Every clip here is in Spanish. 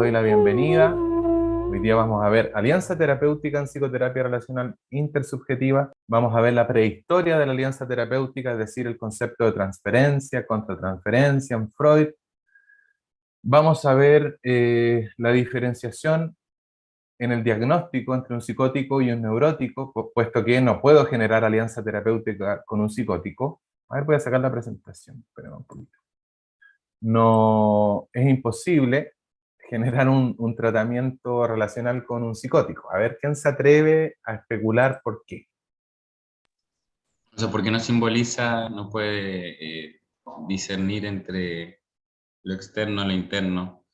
doy la bienvenida. Hoy día vamos a ver alianza terapéutica en psicoterapia relacional intersubjetiva. Vamos a ver la prehistoria de la alianza terapéutica, es decir, el concepto de transferencia, contratransferencia en Freud. Vamos a ver la diferenciación en el diagnóstico entre un psicótico y un neurótico, puesto que no puedo generar alianza terapéutica con un psicótico. A ver, voy a sacar la presentación. Espera un poquito. No, es imposible generar un tratamiento relacional con un psicótico. A ver, ¿quién se atreve a especular por qué? O sea, porque no simboliza, no puede discernir entre lo externo y lo interno.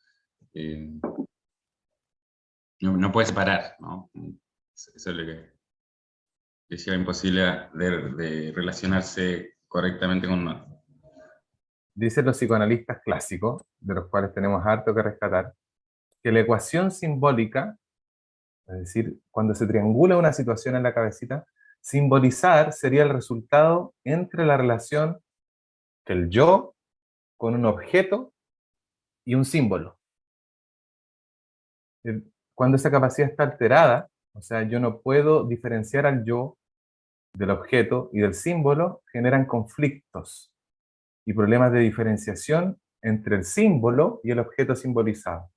eh, no puede separar, ¿no? Eso es lo que decía, imposible de relacionarse correctamente con uno. Dicen los psicoanalistas clásicos, de los cuales tenemos harto que rescatar, que la ecuación simbólica, es decir, cuando se triangula una situación en la cabecita, simbolizar sería el resultado entre la relación del yo con un objeto y un símbolo. Cuando esa capacidad está alterada, o sea, yo no puedo diferenciar al yo del objeto y del símbolo, generan conflictos y problemas de diferenciación entre el símbolo y el objeto simbolizado.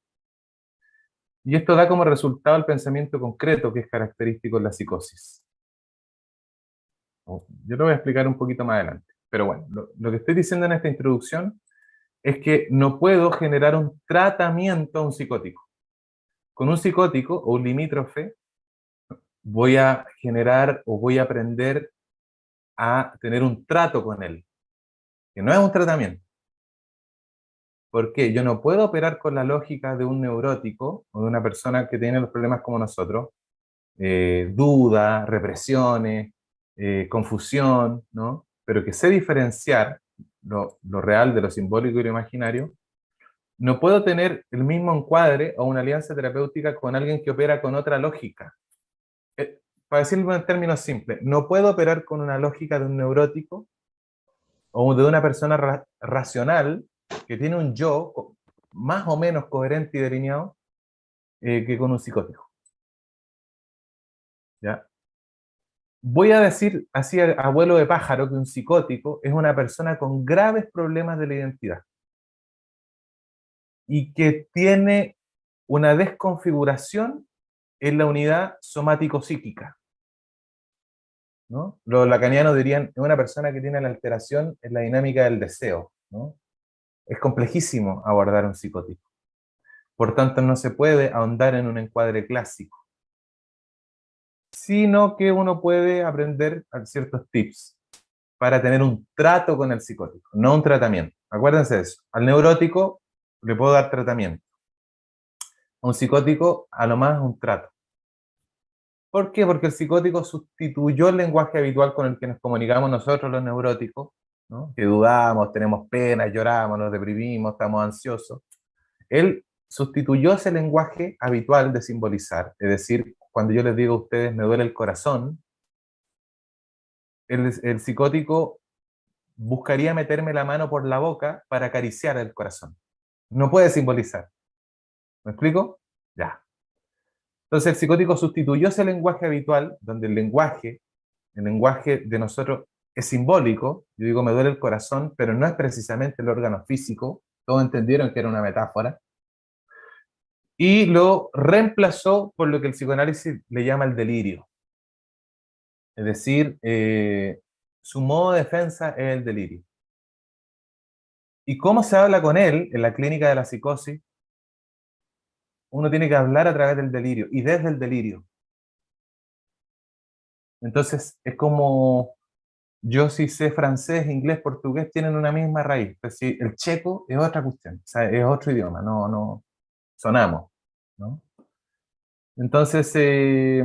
Y esto da como resultado el pensamiento concreto que es característico en la psicosis. Yo lo voy a explicar un poquito más adelante. Pero bueno, lo que estoy diciendo en esta introducción es que no puedo generar un tratamiento a un psicótico. Con un psicótico o un limítrofe voy a generar o voy a aprender a tener un trato con él, que no es un tratamiento. Porque yo no puedo operar con la lógica de un neurótico o de una persona que tiene los problemas como nosotros, duda, represiones, confusión, ¿no? Pero que sé diferenciar lo real de lo simbólico y lo imaginario. No puedo tener el mismo encuadre o una alianza terapéutica con alguien que opera con otra lógica. Para decirlo en términos simples, no puedo operar con una lógica de un neurótico o de una persona racional que tiene un yo más o menos coherente y delineado que con un psicótico. ¿Ya? Voy a decir así a vuelo de pájaro que un psicótico es una persona con graves problemas de la identidad y que tiene una desconfiguración en la unidad somático-psíquica, ¿no? Los lacanianos dirían, es una persona que tiene la alteración en la dinámica del deseo, ¿no? Es complejísimo abordar un psicótico. Por tanto, no se puede ahondar en un encuadre clásico, sino que uno puede aprender ciertos tips para tener un trato con el psicótico, no un tratamiento. Acuérdense de eso. Al neurótico le puedo dar tratamiento. A un psicótico, a lo más un trato. ¿Por qué? Porque el psicótico sustituyó el lenguaje habitual con el que nos comunicamos nosotros los neuróticos, ¿no? Que dudamos, tenemos pena, lloramos, nos deprimimos, estamos ansiosos. Él sustituyó ese lenguaje habitual de simbolizar. Es decir, cuando yo les digo a ustedes, me duele el corazón, el psicótico buscaría meterme la mano por la boca para acariciar el corazón. No puede simbolizar. ¿Me explico? Ya. Entonces el psicótico sustituyó ese lenguaje habitual, donde el lenguaje de nosotros es simbólico. Yo digo, me duele el corazón, pero no es precisamente el órgano físico. Todos entendieron que era una metáfora. Y lo reemplazó por lo que el psicoanálisis le llama el delirio. Es decir, su modo de defensa es el delirio. ¿Y cómo se habla con él en la clínica de la psicosis? Uno tiene que hablar a través del delirio y desde el delirio. Entonces, es como yo si sé francés, inglés, portugués, tienen una misma raíz. Pero si el checo es otra cuestión, o sea, es otro idioma, no sonamos, ¿no? Entonces,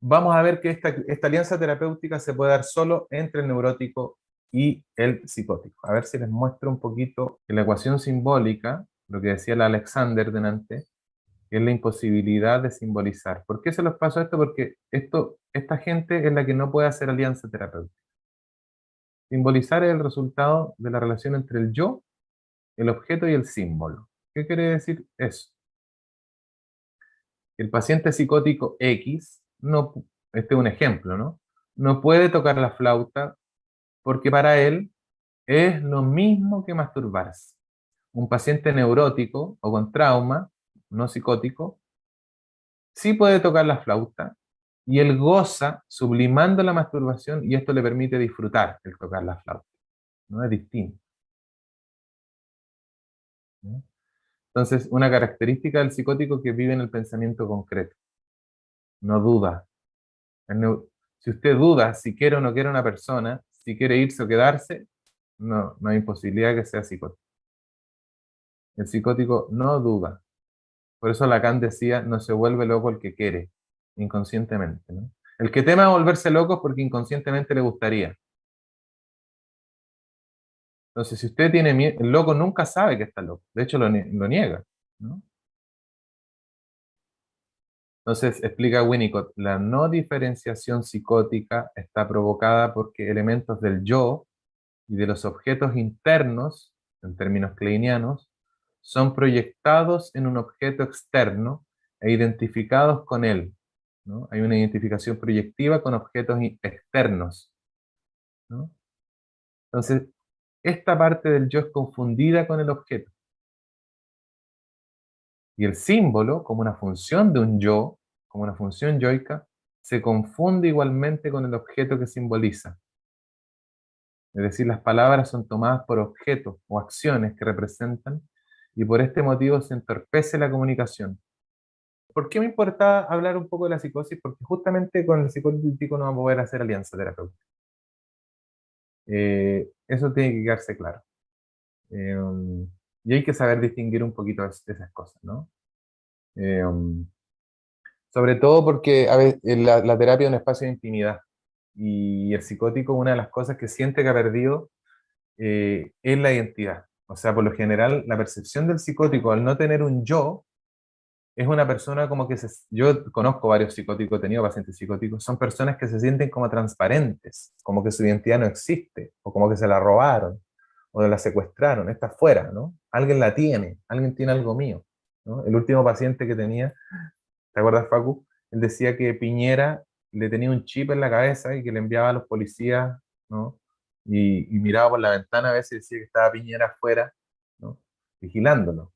vamos a ver que esta alianza terapéutica se puede dar solo entre el neurótico y el psicótico. A ver si les muestro un poquito la ecuación simbólica, lo que decía el Alexander delante, que es la imposibilidad de simbolizar. ¿Por qué se los paso esto? Porque esta gente es la que no puede hacer alianza terapéutica. Simbolizar es el resultado de la relación entre el yo, el objeto y el símbolo. ¿Qué quiere decir eso? El paciente psicótico X, no, este es un ejemplo, ¿no? No puede tocar la flauta porque para él es lo mismo que masturbarse. Un paciente neurótico o con trauma, no psicótico, sí puede tocar la flauta y él goza sublimando la masturbación y esto le permite disfrutar el tocar la flauta. ¿No? Es distinto. ¿No? Entonces, una característica del psicótico es que vive en el pensamiento concreto, no duda. Si usted duda si quiere o no quiere una persona, si quiere irse o quedarse, no hay posibilidad que sea psicótico. El psicótico no duda. Por eso Lacan decía, no se vuelve loco el que quiere, inconscientemente, ¿no? El que tema volverse loco es porque inconscientemente le gustaría. Entonces, si usted tiene miedo, el loco nunca sabe que está loco. De hecho, lo niega, ¿no? Entonces, explica Winnicott, la no diferenciación psicótica está provocada porque elementos del yo y de los objetos internos, en términos kleinianos, son proyectados en un objeto externo e identificados con él, ¿no? Hay una identificación proyectiva con objetos externos, ¿no? Entonces, esta parte del yo es confundida con el objeto. Y el símbolo, como una función de un yo, como una función yoica, se confunde igualmente con el objeto que simboliza. Es decir, las palabras son tomadas por objetos o acciones que representan y por este motivo se entorpece la comunicación. ¿Por qué me importa hablar un poco de la psicosis? Porque justamente con el psicótico no vamos a poder hacer alianza terapéutica. Eso tiene que quedarse claro. Eh, y hay que saber distinguir un poquito esas cosas, ¿no? Eh, Sobre todo porque a veces, la terapia es un espacio de intimidad y el psicótico, una de las cosas que siente que ha perdido es la identidad. O sea, por lo general, la percepción del psicótico al no tener un yo es una persona como que yo conozco varios psicóticos, he tenido pacientes psicóticos, son personas que se sienten como transparentes, como que su identidad no existe, o como que se la robaron, o la secuestraron, está afuera, ¿no? Alguien la tiene, alguien tiene algo mío, ¿no? El último paciente que tenía, ¿te acuerdas, Facu? Él decía que Piñera le tenía un chip en la cabeza y que le enviaba a los policías, ¿no? Y miraba por la ventana a veces y decía que estaba Piñera afuera, ¿no? Vigilándolo,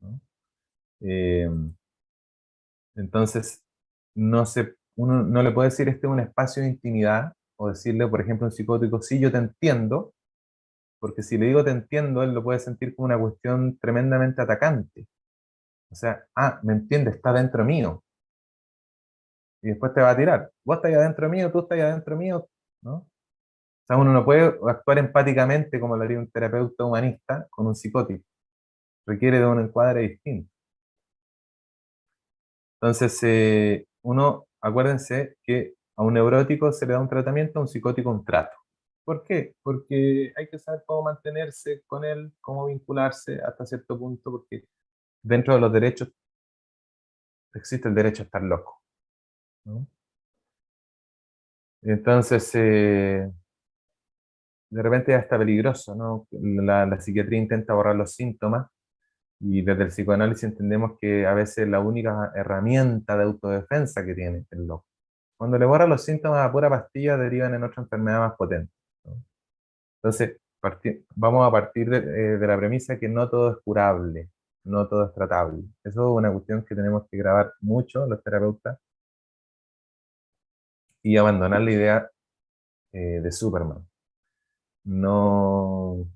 ¿no? Eh, entonces, uno no le puede decir este es un espacio de intimidad o decirle, por ejemplo, a un psicótico, sí, yo te entiendo, porque si le digo te entiendo, él lo puede sentir como una cuestión tremendamente atacante. O sea, me entiende, está dentro mío. Y después te va a tirar. Vos estás adentro mío, tú estás adentro mío, ¿no? O sea, uno no puede actuar empáticamente como lo haría un terapeuta humanista con un psicótico. Requiere de un encuadre distinto. Entonces, acuérdense que a un neurótico se le da un tratamiento, a un psicótico un trato. ¿Por qué? Porque hay que saber cómo mantenerse con él, cómo vincularse hasta cierto punto, porque dentro de los derechos existe el derecho a estar loco, ¿no? Entonces, de repente ya está peligroso, ¿no? La psiquiatría intenta borrar los síntomas y desde el psicoanálisis entendemos que a veces la única herramienta de autodefensa que tiene el loco. Cuando le borra los síntomas a pura pastilla derivan en otra enfermedad más potente, ¿no? Entonces, vamos a partir de la premisa que no todo es curable, no todo es tratable. Eso es una cuestión que tenemos que grabar mucho los terapeutas y abandonar la idea de Superman. No,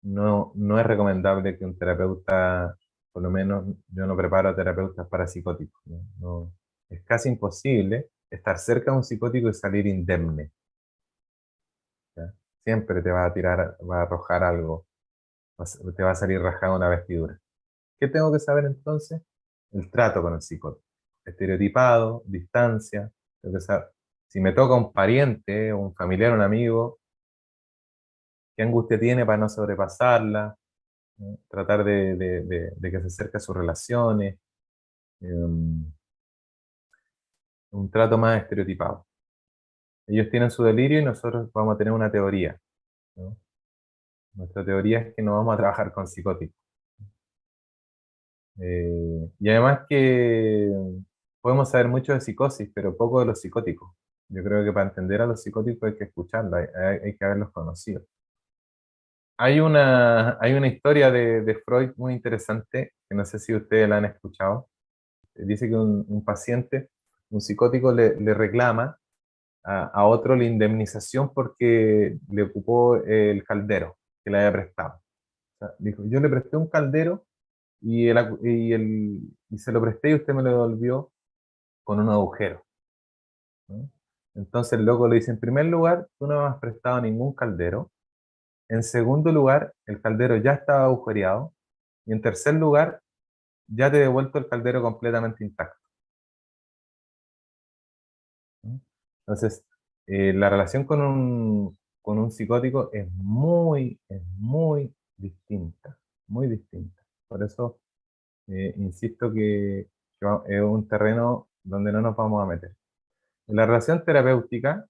no es recomendable que un terapeuta, por lo menos yo no preparo a terapeutas para psicóticos, ¿no? Es casi imposible estar cerca de un psicótico y salir indemne, ¿ya? Siempre te va a tirar, va a arrojar algo, te va a salir rajada una vestidura. ¿Qué tengo que saber entonces? El trato con el psicótico. Estereotipado, distancia, tengo que saber. Si me toca un pariente, un familiar, un amigo, qué angustia tiene para no sobrepasarla, ¿no? Tratar de que se acerque a sus relaciones, un trato más estereotipado. Ellos tienen su delirio y nosotros vamos a tener una teoría, ¿no? Nuestra teoría es que no vamos a trabajar con psicóticos. Y además que podemos saber mucho de psicosis, pero poco de los psicóticos. Yo creo que para entender a los psicóticos hay que escucharlos, hay que haberlos conocido. Hay una historia de Freud muy interesante, que no sé si ustedes la han escuchado. Dice que un paciente, un psicótico, le reclama a otro la indemnización porque le ocupó el caldero que le había prestado. O sea, dijo, yo le presté un caldero y se lo presté y usted me lo devolvió con un agujero, ¿no? Entonces el loco le dice, en primer lugar, tú no me has prestado ningún caldero. En segundo lugar, el caldero ya estaba agujereado. Y en tercer lugar, ya te he devuelto el caldero completamente intacto, ¿no? Entonces, la relación con un psicótico es muy distinta, muy distinta. Por eso, insisto que es un terreno donde no nos vamos a meter. En la relación terapéutica,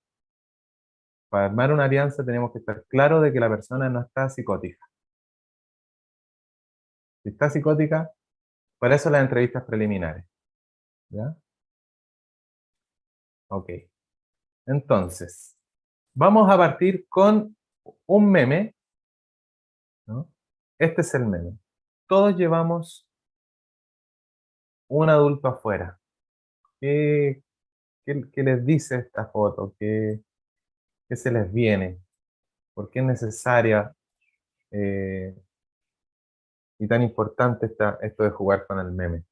para armar una alianza tenemos que estar claros de que la persona no está psicótica. Si está psicótica, para eso las entrevistas preliminares, ¿ya? Ok. Entonces, vamos a partir con un meme, ¿no? Este es el meme. Todos llevamos un adulto afuera. ¿Qué, qué les dice esta foto? ¿Qué se les viene? ¿Por qué es necesaria eh, y tan importante esto de jugar con el meme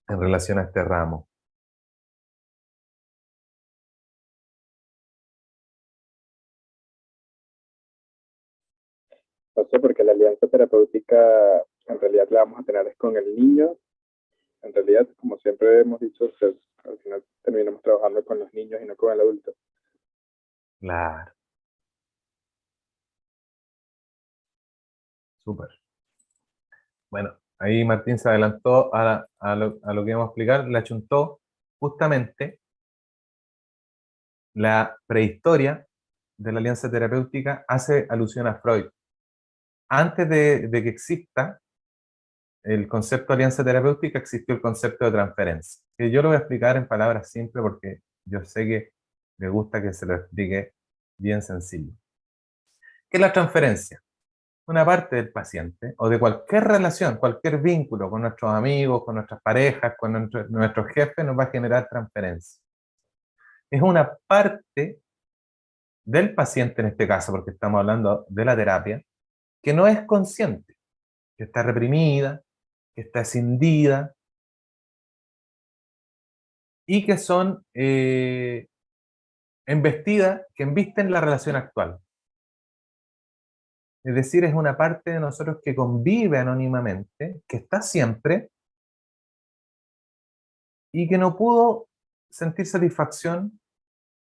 en relación a este ramo? No sé, porque la alianza terapéutica en realidad la vamos a tener es con el niño. En realidad, como siempre hemos dicho, pues, al final terminamos trabajando con los niños y no con el adulto. Claro, súper. Bueno, ahí Martín se adelantó a lo que íbamos a explicar, le achuntó justamente la prehistoria de la alianza terapéutica, hace alusión a Freud. Antes de que exista el concepto de alianza terapéutica, existió el concepto de transferencia, que yo lo voy a explicar en palabras simples porque yo sé que le gusta que se lo explique bien sencillo. ¿Qué es la transferencia? Una parte del paciente o de cualquier relación, cualquier vínculo con nuestros amigos, con nuestras parejas, con nuestros jefes, nos va a generar transferencia. Es una parte del paciente en este caso, porque estamos hablando de la terapia, que no es consciente, que está reprimida, que está escindida y que son embestidas, que embisten la relación actual. Es decir, es una parte de nosotros que convive anónimamente, que está siempre y que no pudo sentir satisfacción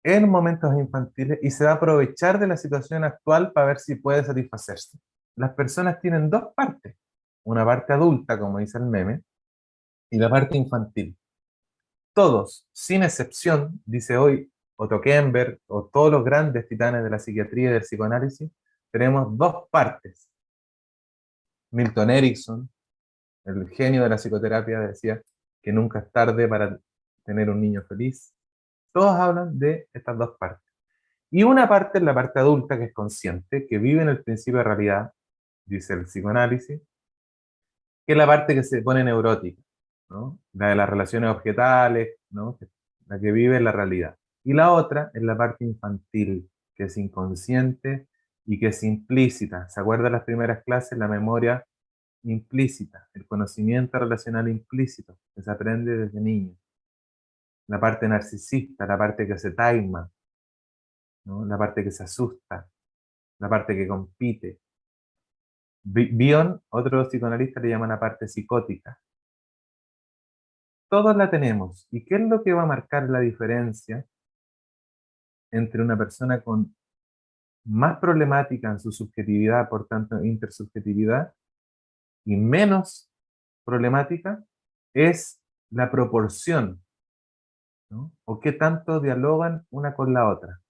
en momentos infantiles y se va a aprovechar de la situación actual para ver si puede satisfacerse. Las personas tienen dos partes, una parte adulta, como dice el meme, y la parte infantil. Todos, sin excepción, dice hoy Otto Kemper o todos los grandes titanes de la psiquiatría y del psicoanálisis, tenemos dos partes. Milton Erickson, el genio de la psicoterapia, decía que nunca es tarde para tener un niño feliz. Todos hablan de estas dos partes. Y una parte es la parte adulta que es consciente, que vive en el principio de realidad, dice el psicoanálisis, que es la parte que se pone neurótica, ¿no? La de las relaciones objetales, ¿no? La que vive en la realidad. Y la otra es la parte infantil, que es inconsciente y que es implícita. ¿Se acuerdan las primeras clases? La memoria implícita, el conocimiento relacional implícito, que se aprende desde niño. La parte narcisista, la parte que se taima, ¿no? La parte que se asusta, la parte que compite. Bion, otro psicoanalista, le llama la parte psicótica. Todos la tenemos. ¿Y qué es lo que va a marcar la diferencia entre una persona con más problemática en su subjetividad, por tanto intersubjetividad, y menos problemática? Es la proporción, ¿no? O qué tanto dialogan una con la otra.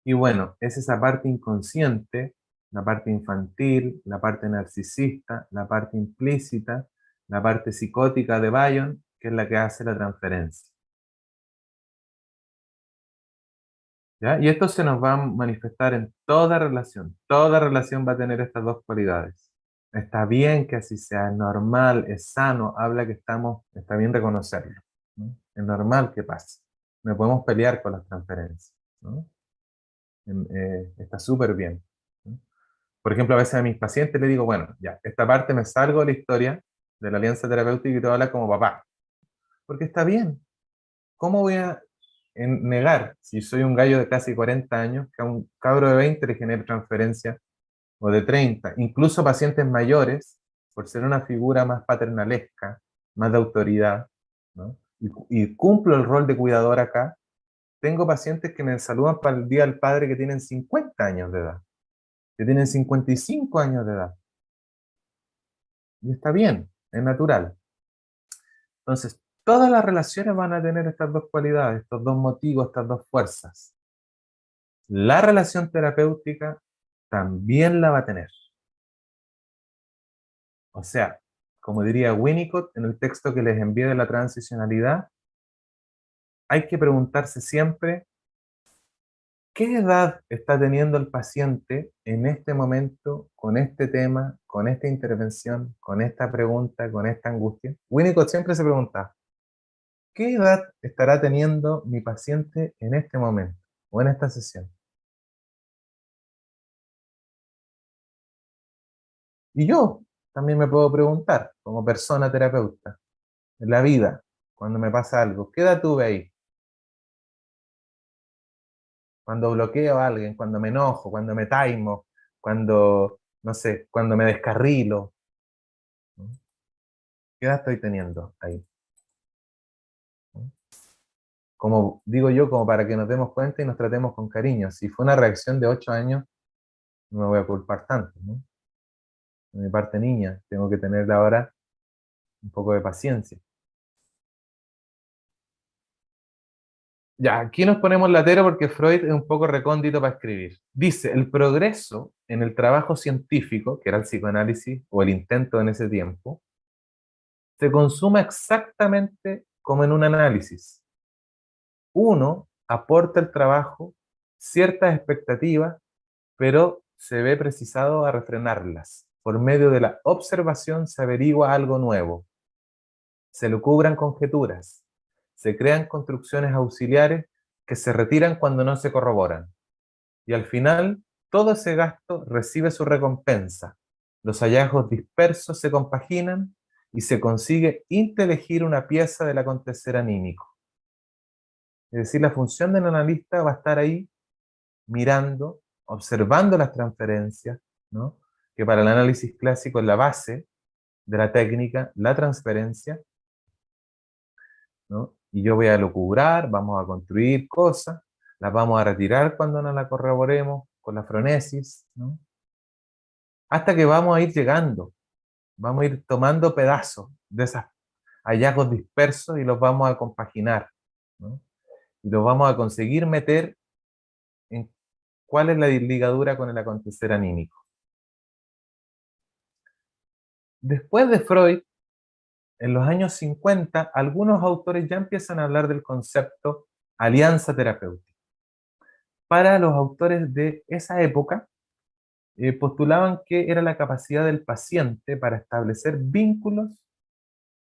Y bueno, es esa parte inconsciente la parte infantil, la parte narcisista, la parte implícita, la parte psicótica de Bion, que es la que hace la transferencia. ¿Ya? Y esto se nos va a manifestar en toda relación. Toda relación va a tener estas dos cualidades. Está bien que así sea, es normal, es sano, habla que está bien reconocerlo, ¿no? Es normal que pase. No podemos pelear con las transferencias, ¿no? Está súper bien, ¿no? Por ejemplo, a veces a mis pacientes les digo, bueno, ya, esta parte me salgo de la historia de la alianza terapéutica y te voy a hablar como papá, porque está bien. ¿Cómo voy a negar, si soy un gallo de casi 40 años, que a un cabro de 20 le genere transferencia, o de 30, incluso pacientes mayores, por ser una figura más paternalesca, más de autoridad, ¿no? Y cumplo el rol de cuidador acá? Tengo pacientes que me saludan para el Día del Padre que tienen 50 años de edad, que tienen 55 años de edad. Y está bien, es natural. Entonces, todas las relaciones van a tener estas dos cualidades, estos dos motivos, estas dos fuerzas. La relación terapéutica también la va a tener. O sea, como diría Winnicott en el texto que les envié de la transicionalidad, hay que preguntarse siempre qué edad está teniendo el paciente en este momento, con este tema, con esta intervención, con esta pregunta, con esta angustia. Winnicott siempre se pregunta, ¿qué edad estará teniendo mi paciente en este momento o en esta sesión? Y yo también me puedo preguntar, como persona terapeuta, en la vida, cuando me pasa algo, ¿qué edad tuve ahí? Cuando bloqueo a alguien, cuando me enojo, cuando me taimo, cuando, no sé, cuando me descarrilo, ¿no? ¿Qué edad estoy teniendo ahí? ¿No? Como digo yo, como para que nos demos cuenta y nos tratemos con cariño. Si fue una reacción de 8 años, no me voy a culpar tanto, ¿no? De mi parte niña, tengo que tener ahora un poco de paciencia. Ya, aquí nos ponemos latero porque Freud es un poco recóndito para escribir. Dice, el progreso en el trabajo científico, que era el psicoanálisis, o el intento en ese tiempo, se consuma exactamente como en un análisis. Uno aporta al trabajo ciertas expectativas, pero se ve precisado a refrenarlas. Por medio de la observación se averigua algo nuevo, se lucubran conjeturas, se crean construcciones auxiliares que se retiran cuando no se corroboran. Y al final, todo ese gasto recibe su recompensa. Los hallazgos dispersos se compaginan y se consigue intelegir una pieza del acontecer anímico. Es decir, la función del analista va a estar ahí mirando, observando las transferencias, ¿no? Que para el análisis clásico es la base de la técnica, la transferencia, ¿no? Y yo voy a lucubrar, vamos a construir cosas, las vamos a retirar cuando no las corroboremos con la fronesis, ¿no? Hasta que vamos a ir llegando, vamos a ir tomando pedazos de esos hallazgos dispersos y los vamos a compaginar, ¿no? Y los vamos a conseguir meter en cuál es la ligadura con el acontecer anímico. Después de Freud, en los años 50, algunos autores ya empiezan a hablar del concepto alianza terapéutica. Para los autores de esa época, postulaban que era la capacidad del paciente para establecer vínculos,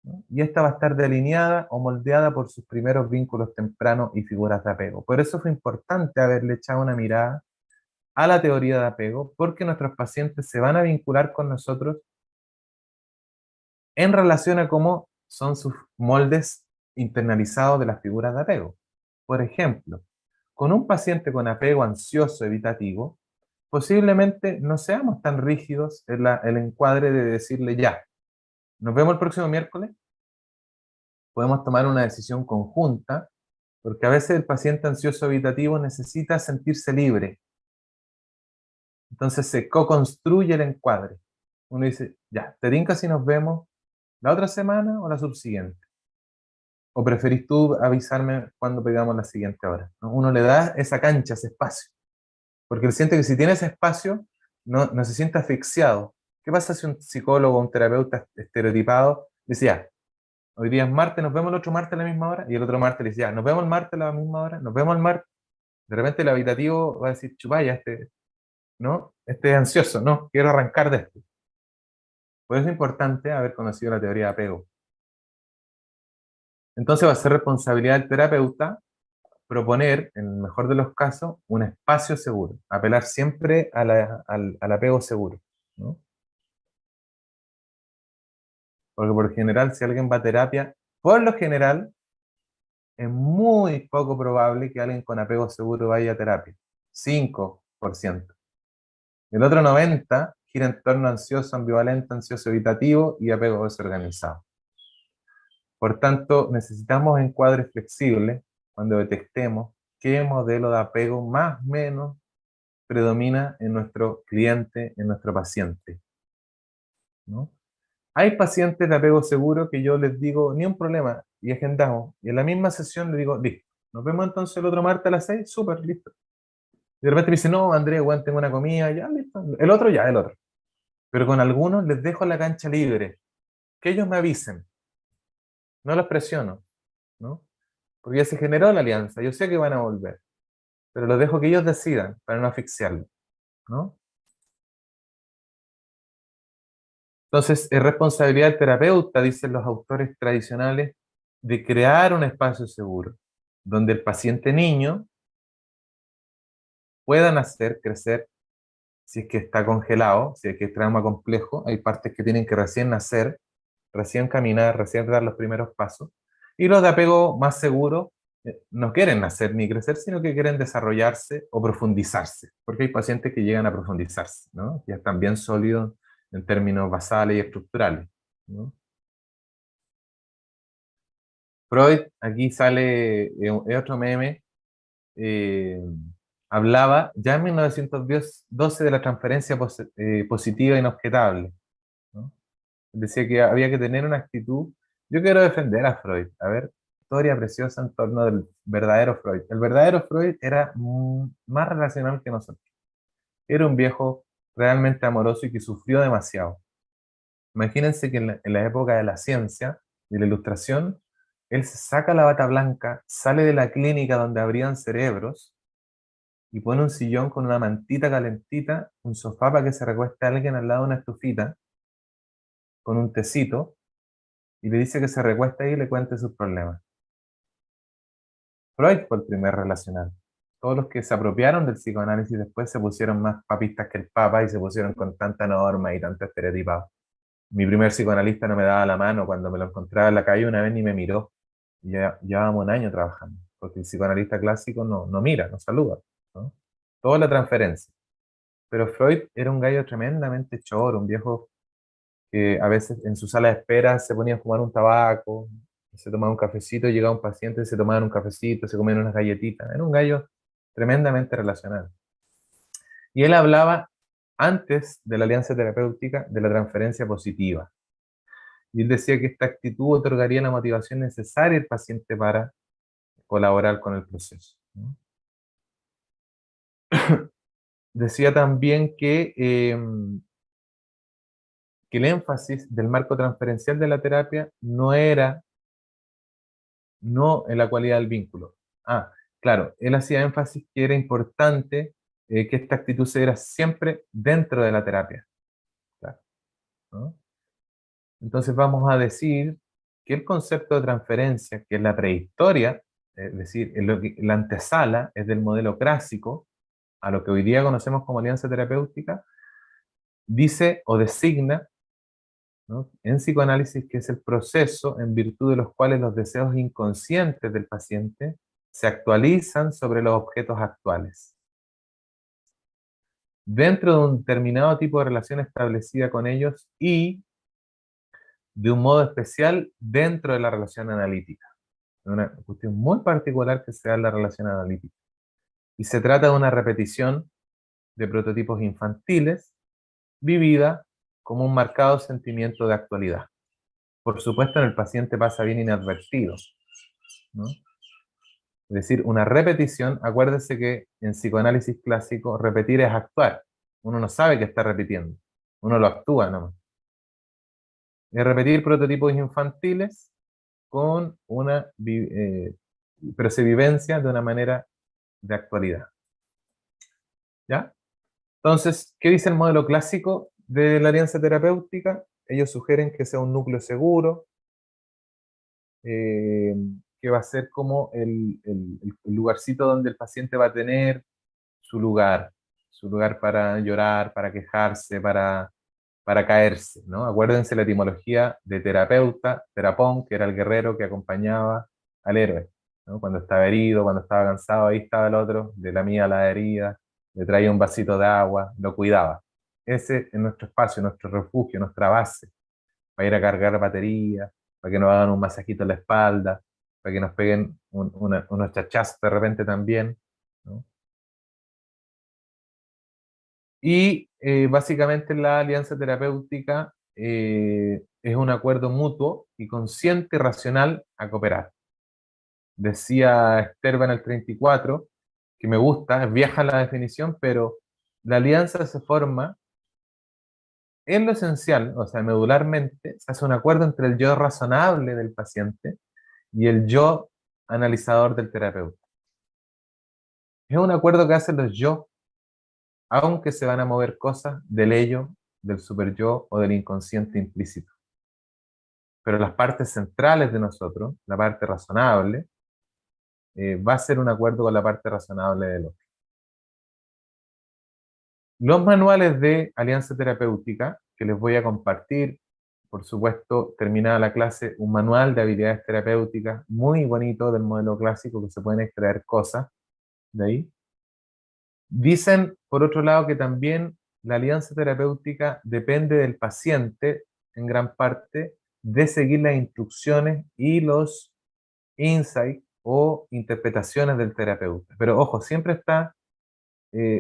¿no? Y esta va a estar delineada o moldeada por sus primeros vínculos tempranos y figuras de apego. Por eso fue importante haberle echado una mirada a la teoría de apego, porque nuestros pacientes se van a vincular con nosotros en relación a cómo son sus moldes internalizados de las figuras de apego. Por ejemplo, con un paciente con apego ansioso evitativo, posiblemente no seamos tan rígidos en el encuadre de decirle ya, nos vemos el próximo miércoles, podemos tomar una decisión conjunta, porque a veces el paciente ansioso evitativo necesita sentirse libre. Entonces se co-construye el encuadre. Uno dice, ya, ¿te tinca si nos vemos la otra semana o la subsiguiente? ¿O preferís tú avisarme cuando pegamos la siguiente hora? ¿No? Uno le da esa cancha, ese espacio, porque él siente que si tiene ese espacio, no se sienta asfixiado. ¿Qué pasa si un psicólogo o un terapeuta estereotipado dice, ya, hoy día es martes, nos vemos el otro martes a la misma hora, y el otro martes le dice, ya, nos vemos el martes a la misma hora, nos vemos el martes? De repente el habitativo va a decir, chupaya, ¿no? Este es ansioso, no, quiero arrancar de esto. Por eso es importante haber conocido la teoría de apego. Entonces va a ser responsabilidad del terapeuta proponer, en el mejor de los casos, un espacio seguro. Apelar siempre al apego seguro, ¿no? Porque por general, si alguien va a terapia, por lo general, es muy poco probable que alguien con apego seguro vaya a terapia. 5%. El otro 90% gira en torno a ansioso, ambivalente, ansioso evitativo y apego desorganizado. Por tanto, necesitamos encuadres flexibles cuando detectemos qué modelo de apego más o menos predomina en nuestro cliente, en nuestro paciente, ¿no? Hay pacientes de apego seguro que yo les digo, ni un problema, y agendamos, y en la misma sesión le digo, listo, nos vemos entonces el otro martes a las 6, súper, listo. Y de repente me dice, no, Andrés, bueno, tengo una comida, ya, listo. El otro, ya, el otro. Pero con algunos les dejo la cancha libre, que ellos me avisen, no los presiono, ¿no? Porque ya se generó la alianza, yo sé que van a volver, pero los dejo que ellos decidan para no asfixiarlos, ¿no? Entonces, es responsabilidad del terapeuta, dicen los autores tradicionales, de crear un espacio seguro, donde el paciente niño pueda nacer, crecer, si es que está congelado, si es que es trauma complejo, hay partes que tienen que recién nacer, recién caminar, recién dar los primeros pasos, y los de apego más seguros no quieren nacer ni crecer, sino que quieren desarrollarse o profundizarse, porque hay pacientes que llegan a profundizarse, ¿no? Ya están bien sólidos en términos basales y estructurales, ¿no? Freud, aquí sale otro meme, eh, hablaba ya en 1912 de la transferencia positiva e inobjetable, ¿no? Decía que había que tener una actitud. Yo quiero defender a Freud. A ver, historia preciosa en torno del verdadero Freud. El verdadero Freud era más relacional que nosotros. Era un viejo realmente amoroso y que sufrió demasiado. Imagínense que en la época de la ciencia y la ilustración, él se saca la bata blanca, sale de la clínica donde habrían cerebros y pone un sillón con una mantita calentita, un sofá para que se recueste alguien al lado de una estufita, con un tecito, y le dice que se recueste ahí y le cuente sus problemas. Freud fue el primer relacional. Todos los que se apropiaron del psicoanálisis después se pusieron más papistas que el Papa y se pusieron con tanta norma y tanto estereotipado. Mi primer psicoanalista no me daba la mano cuando me lo encontraba en la calle una vez ni me miró. Y ya llevábamos un año trabajando, porque el psicoanalista clásico no mira, no saluda, ¿no? Toda la transferencia. Pero Freud era un gallo tremendamente choro, un viejo que a veces en su sala de espera se ponía a fumar un tabaco, se tomaba un cafecito, llegaba un paciente, se tomaban un cafecito, se comían unas galletitas. Era un gallo tremendamente relacional. Y él hablaba antes de la alianza terapéutica de la transferencia positiva. Y él decía que esta actitud otorgaría la motivación necesaria al paciente para colaborar con el proceso, ¿no? Decía también que el énfasis del marco transferencial de la terapia no era no en la cualidad del vínculo. Ah, claro, él hacía énfasis que era importante que esta actitud se diera siempre dentro de la terapia. Claro, ¿no? Entonces vamos a decir que el concepto de transferencia, que es la prehistoria, es decir, la antesala es del modelo clásico, a lo que hoy día conocemos como alianza terapéutica, dice o designa, ¿no?, en psicoanálisis, que es el proceso en virtud de los cuales los deseos inconscientes del paciente se actualizan sobre los objetos actuales. Dentro de un determinado tipo de relación establecida con ellos y de un modo especial dentro de la relación analítica. Una cuestión muy particular que se da en la relación analítica. Y se trata de una repetición de prototipos infantiles vivida como un marcado sentimiento de actualidad. Por supuesto, en el paciente pasa bien inadvertido, ¿no? Es decir, una repetición, acuérdese que en psicoanálisis clásico repetir es actuar. Uno no sabe que está repitiendo. Uno lo actúa nomás. Es repetir prototipos infantiles con una persevivencia de una manera de actualidad. ¿Ya? Entonces, ¿qué dice el modelo clásico de la alianza terapéutica? Ellos sugieren que sea un núcleo seguro, que va a ser como el lugarcito donde el paciente va a tener su lugar para llorar, para quejarse, para caerse, ¿no? Acuérdense la etimología de terapeuta, terapón, que era el guerrero que acompañaba al héroe, ¿no? Cuando estaba herido, cuando estaba cansado, ahí estaba el otro, le lamía la herida, le traía un vasito de agua, lo cuidaba. Ese es nuestro espacio, nuestro refugio, nuestra base, para ir a cargar batería, para que nos hagan un masajito en la espalda, para que nos peguen unos chachazos de repente también, ¿no? Y básicamente la alianza terapéutica es un acuerdo mutuo y consciente y racional a cooperar. Decía Sterba en el 34, que me gusta, es vieja la definición, pero la alianza se forma en lo esencial, o sea, medularmente, se hace un acuerdo entre el yo razonable del paciente y el yo analizador del terapeuta. Es un acuerdo que hacen los yo, aunque se van a mover cosas del ello, del super yo o del inconsciente implícito. Pero las partes centrales de nosotros, la parte razonable, va a ser un acuerdo con la parte razonable del otro. Los manuales de alianza terapéutica, que les voy a compartir, por supuesto, terminada la clase, un manual de habilidades terapéuticas muy bonito del modelo clásico, que se pueden extraer cosas de ahí. Dicen, por otro lado, que también la alianza terapéutica depende del paciente, en gran parte, de seguir las instrucciones y los insights o interpretaciones del terapeuta. Pero ojo, siempre está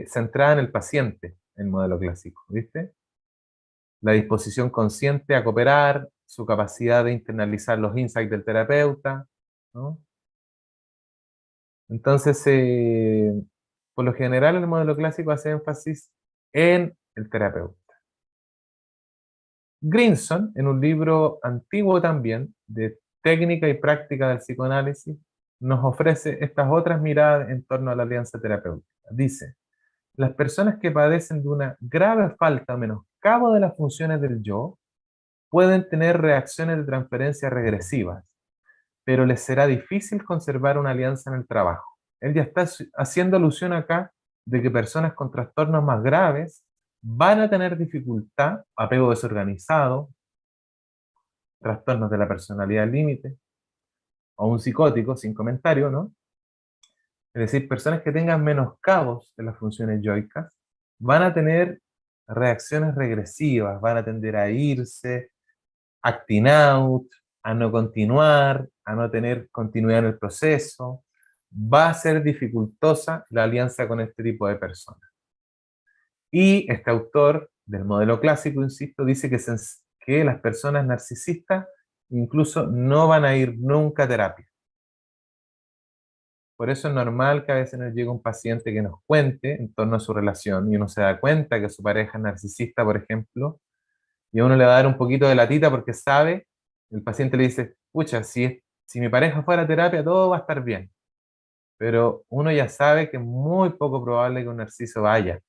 centrada en el paciente, el modelo clásico, ¿viste? La disposición consciente a cooperar, su capacidad de internalizar los insights del terapeuta, ¿no? Entonces, por lo general, el modelo clásico hace énfasis en el terapeuta. Grinson, en un libro antiguo también, de técnica y práctica del psicoanálisis, nos ofrece estas otras miradas en torno a la alianza terapéutica. Dice, las personas que padecen de una grave falta o menoscabo de las funciones del yo pueden tener reacciones de transferencia regresivas, pero les será difícil conservar una alianza en el trabajo. Él ya está haciendo alusión acá de que personas con trastornos más graves van a tener dificultad, apego desorganizado, trastornos de la personalidad límite, o un psicótico, sin comentario, ¿no? Es decir, personas que tengan menoscabos de las funciones yoicas van a tener reacciones regresivas, van a tender a irse, acting out, a no continuar, a no tener continuidad en el proceso. Va a ser dificultosa la alianza con este tipo de personas. Y este autor del modelo clásico, insisto, dice que las personas narcisistas incluso no van a ir nunca a terapia. Por eso es normal que a veces nos llegue un paciente que nos cuente en torno a su relación y uno se da cuenta que su pareja es narcisista, por ejemplo, y a uno le va a dar un poquito de latita porque sabe, el paciente le dice, pucha, si mi pareja fuera a terapia todo va a estar bien. Pero uno ya sabe que es muy poco probable que un narciso vaya,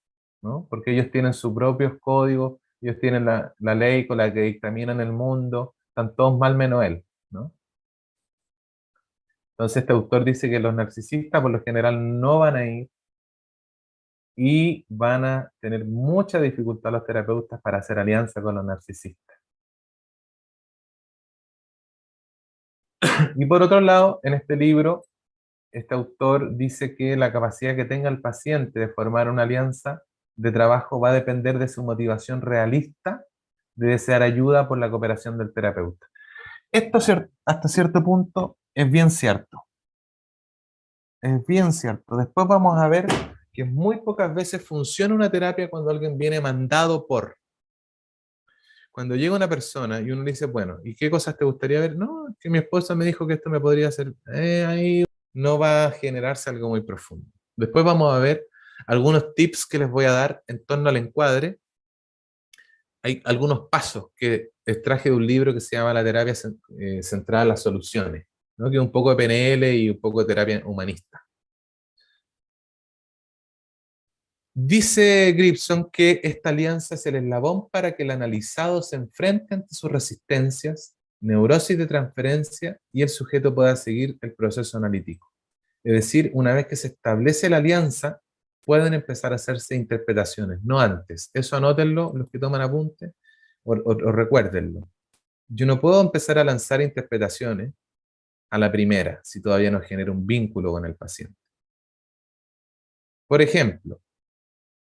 ¿no? Porque ellos tienen sus propios códigos, ellos tienen la ley con la que dictaminan el mundo, están todos mal menos él, ¿no? Entonces este autor dice que los narcisistas por lo general no van a ir y van a tener mucha dificultad los terapeutas para hacer alianza con los narcisistas. Y por otro lado, en este libro, este autor dice que la capacidad que tenga el paciente de formar una alianza de trabajo va a depender de su motivación realista de desear ayuda por la cooperación del terapeuta. Esto hasta cierto punto es bien cierto. Es bien cierto. Después vamos a ver que muy pocas veces funciona una terapia cuando alguien viene mandado por. Cuando llega una persona y uno le dice, bueno, ¿y qué cosas te gustaría ver? No, que mi esposa me dijo que esto me podría hacer. Ahí no va a generarse algo muy profundo. Después vamos a ver Algunos tips que les voy a dar en torno al encuadre. Hay algunos pasos que extraje de un libro que se llama La terapia centrada en las soluciones, ¿no? Que es un poco de PNL y un poco de terapia humanista. Dice Gribson que esta alianza es el eslabón para que el analizado se enfrente ante sus resistencias, neurosis de transferencia y el sujeto pueda seguir el proceso analítico. Es decir, una vez que se establece la alianza, pueden empezar a hacerse interpretaciones, no antes. Eso anótenlo, los que toman apunte, o recuérdenlo. Yo no puedo empezar a lanzar interpretaciones a la primera, si todavía no genero un vínculo con el paciente. Por ejemplo,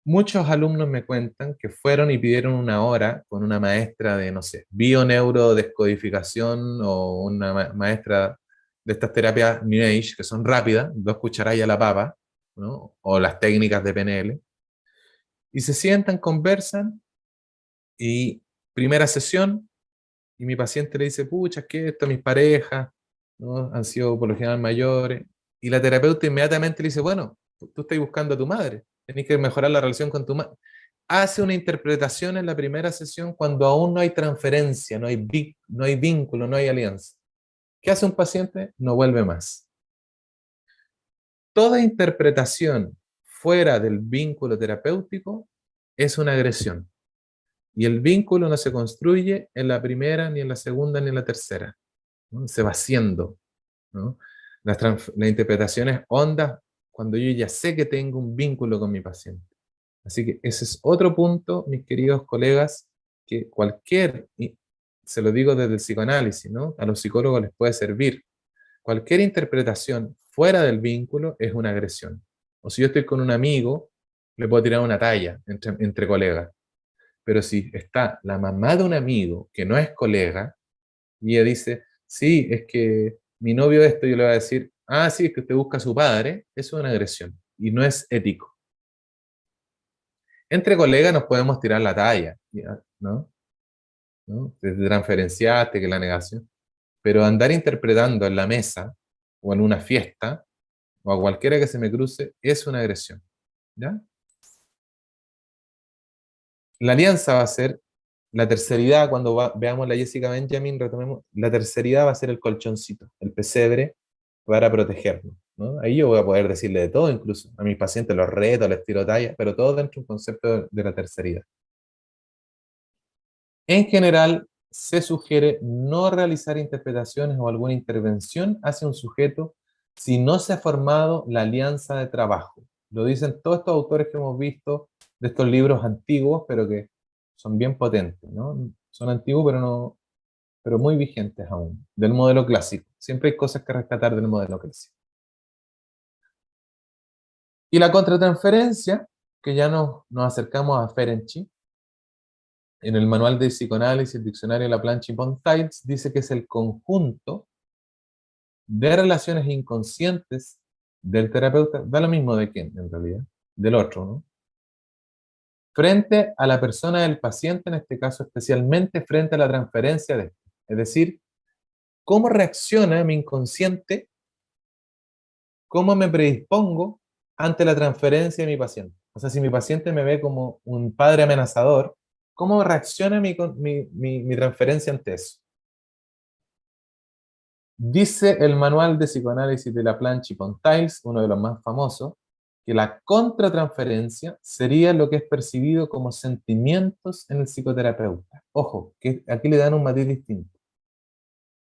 muchos alumnos me cuentan que fueron y pidieron una hora con una maestra de, no sé, bioneurodescodificación o una maestra de estas terapias New Age, que son rápidas, 2 cucharadas a la papa, ¿no? O las técnicas de PNL, y se sientan, conversan, y primera sesión, y mi paciente le dice, pucha, es que esto, mis parejas, ¿no? Han sido por lo general mayores, y la terapeuta inmediatamente le dice, bueno, tú estás buscando a tu madre, tenés que mejorar la relación con tu madre. Hace una interpretación en la primera sesión cuando aún no hay transferencia, no hay vínculo, no hay alianza. ¿Qué hace un paciente? No vuelve más. Toda interpretación fuera del vínculo terapéutico es una agresión. Y el vínculo no se construye en la primera, ni en la segunda, ni en la tercera, ¿no? Se va haciendo, ¿no? Las interpretaciones hondas cuando yo ya sé que tengo un vínculo con mi paciente. Así que ese es otro punto, mis queridos colegas, que y se lo digo desde el psicoanálisis, ¿no? A los psicólogos les puede servir. Cualquier interpretación fuera del vínculo es una agresión. O si yo estoy con un amigo, le puedo tirar una talla entre colegas. Pero si está la mamá de un amigo que no es colega, y ella dice, sí, es que mi novio esto, yo le voy a decir, ah, sí, es que usted busca a su padre, eso es una agresión y no es ético. Entre colegas nos podemos tirar la talla, ¿no? ¿No? Te transferenciaste, que la negación. Pero andar interpretando en la mesa o en una fiesta o a cualquiera que se me cruce es una agresión. ¿Ya? La alianza va a ser la terceridad, cuando veamos la Jessica Benjamin, retomemos, la terceridad va a ser el colchoncito, el pesebre para protegernos, ¿no? Ahí yo voy a poder decirle de todo, incluso a mis pacientes los reto, les tiro talla, pero todo dentro de un concepto de la terceridad. En general, se sugiere no realizar interpretaciones o alguna intervención hacia un sujeto si no se ha formado la alianza de trabajo. Lo dicen todos estos autores que hemos visto de estos libros antiguos, pero que son bien potentes, ¿no? Son antiguos, pero muy vigentes aún, del modelo clásico. Siempre hay cosas que rescatar del modelo clásico. Y la contratransferencia, que ya nos acercamos a Ferenczi, en el manual de psicoanálisis, el diccionario de la plancha y von Tiles, dice que es el conjunto de relaciones inconscientes del terapeuta, da lo mismo de quién en realidad, del otro, ¿no? Frente a la persona del paciente, en este caso especialmente frente a la transferencia de este. Es decir, cómo reacciona mi inconsciente, cómo me predispongo ante la transferencia de mi paciente. O sea, si mi paciente me ve como un padre amenazador, ¿cómo reacciona mi transferencia ante eso? Dice el manual de psicoanálisis de la plancha y Tiles, uno de los más famosos, que la contratransferencia sería lo que es percibido como sentimientos en el psicoterapeuta. Ojo, que aquí le dan un matiz distinto.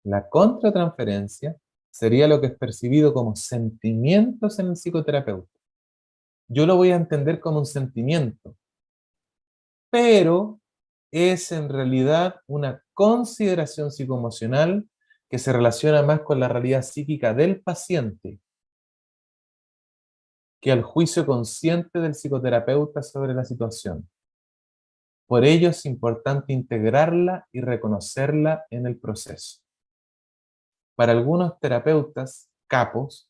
La contratransferencia sería lo que es percibido como sentimientos en el psicoterapeuta. Yo lo voy a entender como un sentimiento, pero es en realidad una consideración psicoemocional que se relaciona más con la realidad psíquica del paciente que al juicio consciente del psicoterapeuta sobre la situación. Por ello es importante integrarla y reconocerla en el proceso. Para algunos terapeutas, capos,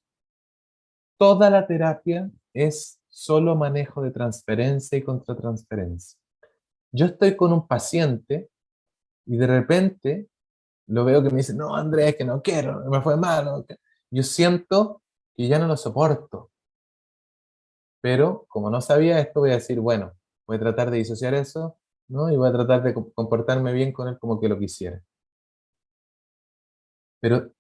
toda la terapia es solo manejo de transferencia y contratransferencia. Yo estoy con un paciente y de repente lo veo que me dice, no, Andrés, que no quiero, me fue mal. Yo siento que ya no lo soporto. Pero como no sabía esto, voy a decir, bueno, voy a tratar de disociar eso, ¿no? Y voy a tratar de comportarme bien con él como que lo quisiera. Pero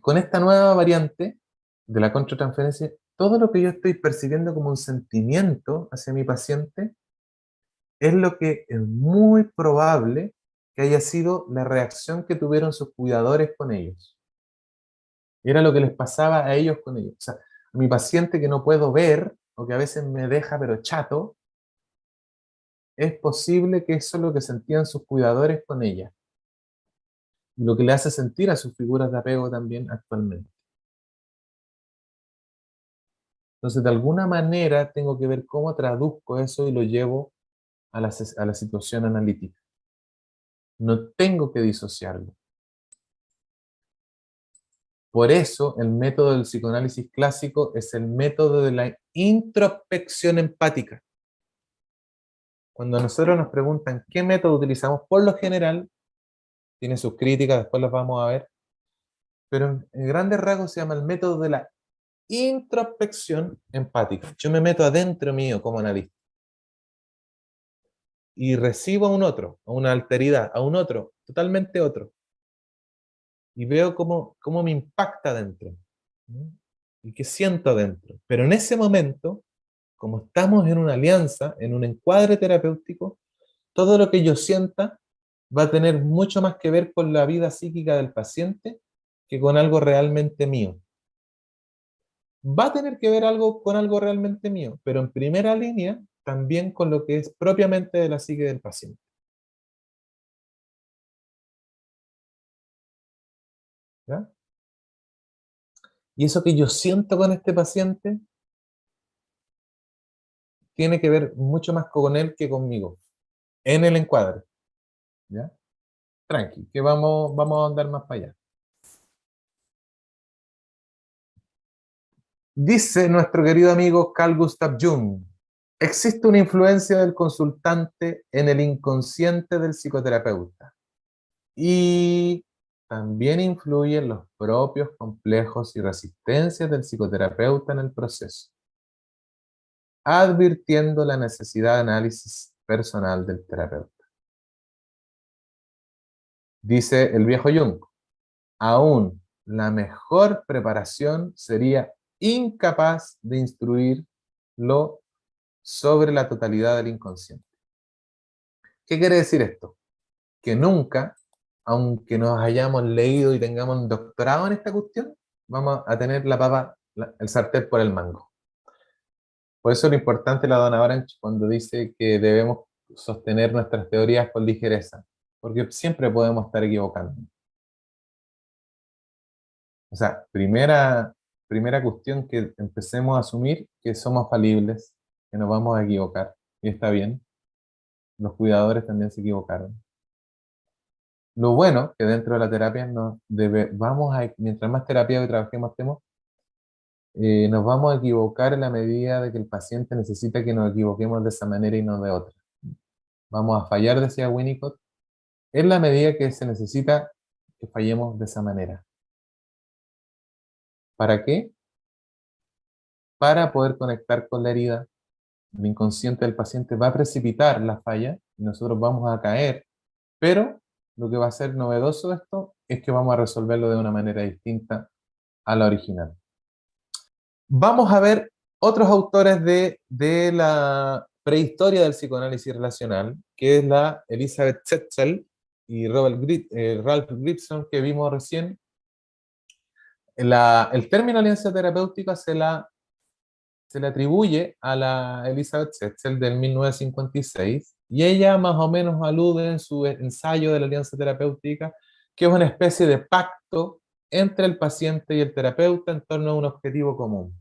con esta nueva variante de la contratransferencia, todo lo que yo estoy percibiendo como un sentimiento hacia mi paciente es lo que es muy probable que haya sido la reacción que tuvieron sus cuidadores con ellos. Era lo que les pasaba a ellos con ellos. O sea, a mi paciente que no puedo ver, o que a veces me deja pero chato, es posible que eso es lo que sentían sus cuidadores con ella. Y lo que le hace sentir a sus figuras de apego también actualmente. Entonces, de alguna manera, tengo que ver cómo traduzco eso y lo llevo a la situación analítica. No tengo que disociarlo. Por eso, el método del psicoanálisis clásico es el método de la introspección empática. Cuando a nosotros nos preguntan qué método utilizamos, por lo general, tiene sus críticas, después las vamos a ver, pero en grandes rasgos se llama el método de la introspección empática. Yo me meto adentro mío como analista y recibo a un otro, a una alteridad, a un otro, totalmente otro, y veo cómo me impacta dentro, ¿no? Y qué siento dentro. Pero en ese momento, como estamos en una alianza, en un encuadre terapéutico, todo lo que yo sienta va a tener mucho más que ver con la vida psíquica del paciente que con algo realmente mío. Va a tener que ver algo con algo realmente mío, pero en primera línea también con lo que es propiamente de la psique del paciente. ¿Ya? Y eso que yo siento con este paciente tiene que ver mucho más con él que conmigo, en el encuadre. ¿Ya? Tranqui, que vamos a andar más para allá. Dice nuestro querido amigo Carl Gustav Jung, existe una influencia del consultante en el inconsciente del psicoterapeuta y también influyen los propios complejos y resistencias del psicoterapeuta en el proceso, advirtiendo la necesidad de análisis personal del terapeuta. Dice el viejo Jung, aún la mejor preparación sería incapaz de instruirlo sobre la totalidad del inconsciente. ¿Qué quiere decir esto? Que nunca, aunque nos hayamos leído y tengamos un doctorado en esta cuestión, vamos a tener la papa, el sartén por el mango. Por eso lo importante la dona Orange cuando dice que debemos sostener nuestras teorías con ligereza, porque siempre podemos estar equivocando. O sea, primera cuestión que empecemos a asumir que somos falibles, que nos vamos a equivocar, y está bien. Los cuidadores también se equivocaron. Lo bueno que dentro de la terapia mientras más terapia y trabajemos nos vamos a equivocar en la medida de que el paciente necesita que nos equivoquemos de esa manera y no de otra. Vamos a fallar, decía Winnicott, en la medida que se necesita que fallemos de esa manera. ¿Para qué? Para poder conectar con la herida. El inconsciente del paciente va a precipitar la falla y nosotros vamos a caer, pero lo que va a ser novedoso de esto es que vamos a resolverlo de una manera distinta a la original. Vamos a ver otros autores de la prehistoria del psicoanálisis relacional, que es la Elizabeth Zetzel y Ralph Gibson, que vimos recién. El término alianza terapéutica se le atribuye a la Elizabeth Zetzel del 1956, y ella más o menos alude en su ensayo de la alianza terapéutica que es una especie de pacto entre el paciente y el terapeuta en torno a un objetivo común.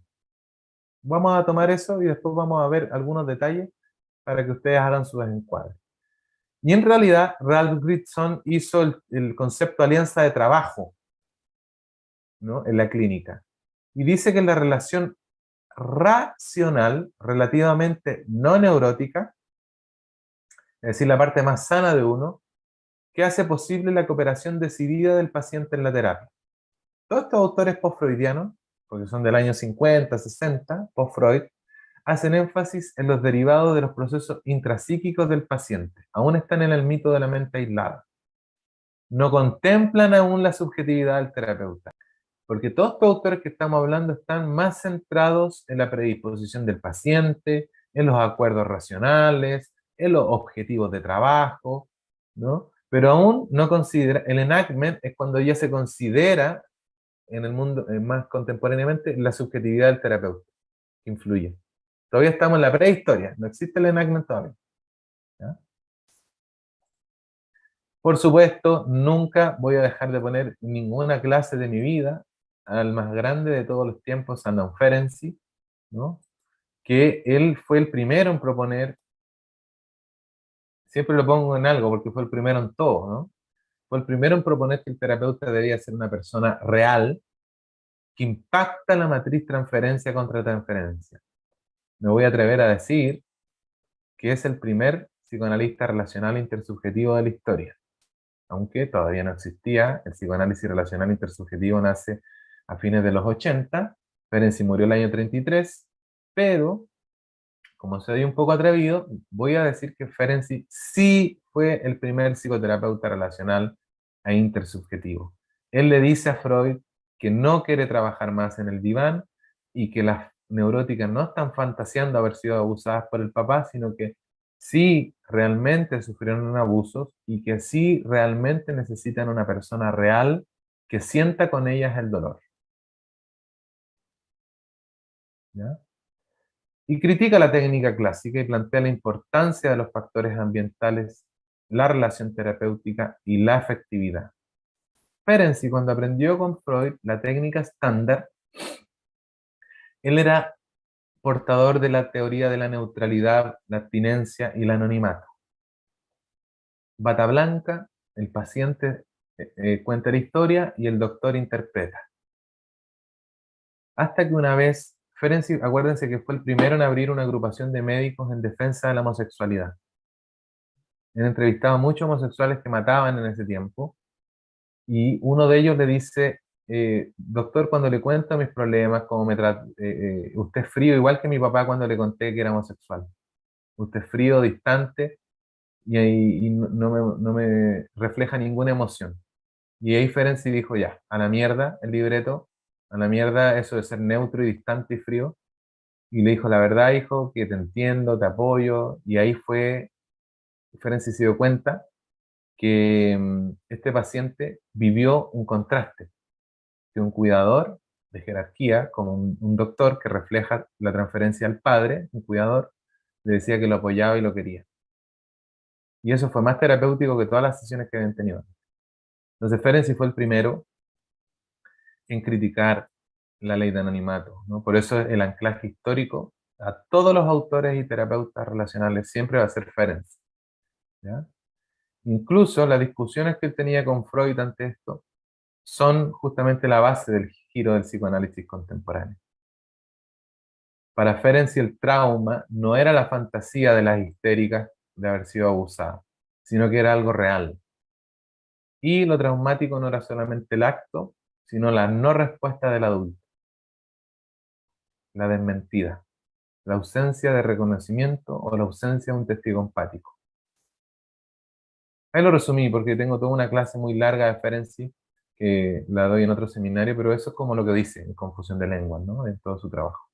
Vamos a tomar eso y después vamos a ver algunos detalles para que ustedes hagan sus encuadres. Y en realidad, Ralph Gibson hizo el concepto de alianza de trabajo, ¿no?, en la clínica. Y dice que la relación racional, relativamente no neurótica, es decir, la parte más sana de uno, que hace posible la cooperación decidida del paciente en la terapia. Todos estos autores post-freudianos, porque son del año 50, 60, post-Freud, hacen énfasis en los derivados de los procesos intrapsíquicos del paciente. Aún están en el mito de la mente aislada. No contemplan aún la subjetividad del terapeuta, porque todos estos autores que estamos hablando están más centrados en la predisposición del paciente, en los acuerdos racionales, en los objetivos de trabajo, ¿no? Pero aún no considera, el enactment es cuando ya se considera en el mundo más contemporáneamente la subjetividad del terapeuta, que influye. Todavía estamos en la prehistoria, no existe el enactment todavía. ¿Ya? Por supuesto, nunca voy a dejar de poner ninguna clase de mi vida al más grande de todos los tiempos, Sandon Ferenczi, ¿no? Que él fue el primero en proponer, siempre lo pongo en algo porque fue el primero en todo, ¿no? Fue el primero en proponer que el terapeuta debía ser una persona real que impacta la matriz transferencia contra transferencia. Me voy a atrever a decir que es el primer psicoanalista relacional intersubjetivo de la historia. Aunque todavía no existía, el psicoanálisis relacional intersubjetivo nace a fines de los 80, Ferenczi murió el año 33, pero, como soy un poco atrevido, voy a decir que Ferenczi sí fue el primer psicoterapeuta relacional e intersubjetivo. Él le dice a Freud que no quiere trabajar más en el diván y que las neuróticas no están fantaseando haber sido abusadas por el papá, sino que sí realmente sufrieron abusos y que sí realmente necesitan una persona real que sienta con ellas el dolor. ¿Ya? Y critica la técnica clásica y plantea la importancia de los factores ambientales, la relación terapéutica y la afectividad. Ferenczi, cuando aprendió con Freud la técnica estándar, él era portador de la teoría de la neutralidad, la abstinencia y el anonimato. Bata blanca, el paciente cuenta la historia y el doctor interpreta. Hasta que una vez, Ferenczi, acuérdense que fue el primero en abrir una agrupación de médicos en defensa de la homosexualidad. Él entrevistaba a muchos homosexuales que mataban en ese tiempo, y uno de ellos le dice, doctor, cuando le cuento mis problemas, cómo me trata, usted es frío, igual que mi papá cuando le conté que era homosexual. Usted es frío, distante, y no me refleja ninguna emoción. Y ahí Ferenczi dijo, ya, a la mierda el libreto, a la mierda eso de ser neutro y distante y frío. Y le dijo, la verdad, hijo, que te entiendo, te apoyo. Y ahí fue, Ferenczi se dio cuenta que este paciente vivió un contraste, que un cuidador de jerarquía, como un doctor que refleja la transferencia al padre, un cuidador, le decía que lo apoyaba y lo quería. Y eso fue más terapéutico que todas las sesiones que habían tenido. Entonces Ferenczi fue el primero en criticar la ley de anonimato, ¿no? Por eso el anclaje histórico a todos los autores y terapeutas relacionales siempre va a ser Ferenczi, ¿ya? Incluso las discusiones que él tenía con Freud ante esto son justamente la base del giro del psicoanálisis contemporáneo. Para Ferenczi el trauma no era la fantasía de las histéricas de haber sido abusadas, sino que era algo real. Y lo traumático no era solamente el acto, sino la no respuesta del adulto, la desmentida, la ausencia de reconocimiento o la ausencia de un testigo empático. Ahí lo resumí porque tengo toda una clase muy larga de Ferenczi que la doy en otro seminario, pero eso es como lo que dice en Confusión de Lenguas, ¿no? En todo su trabajo.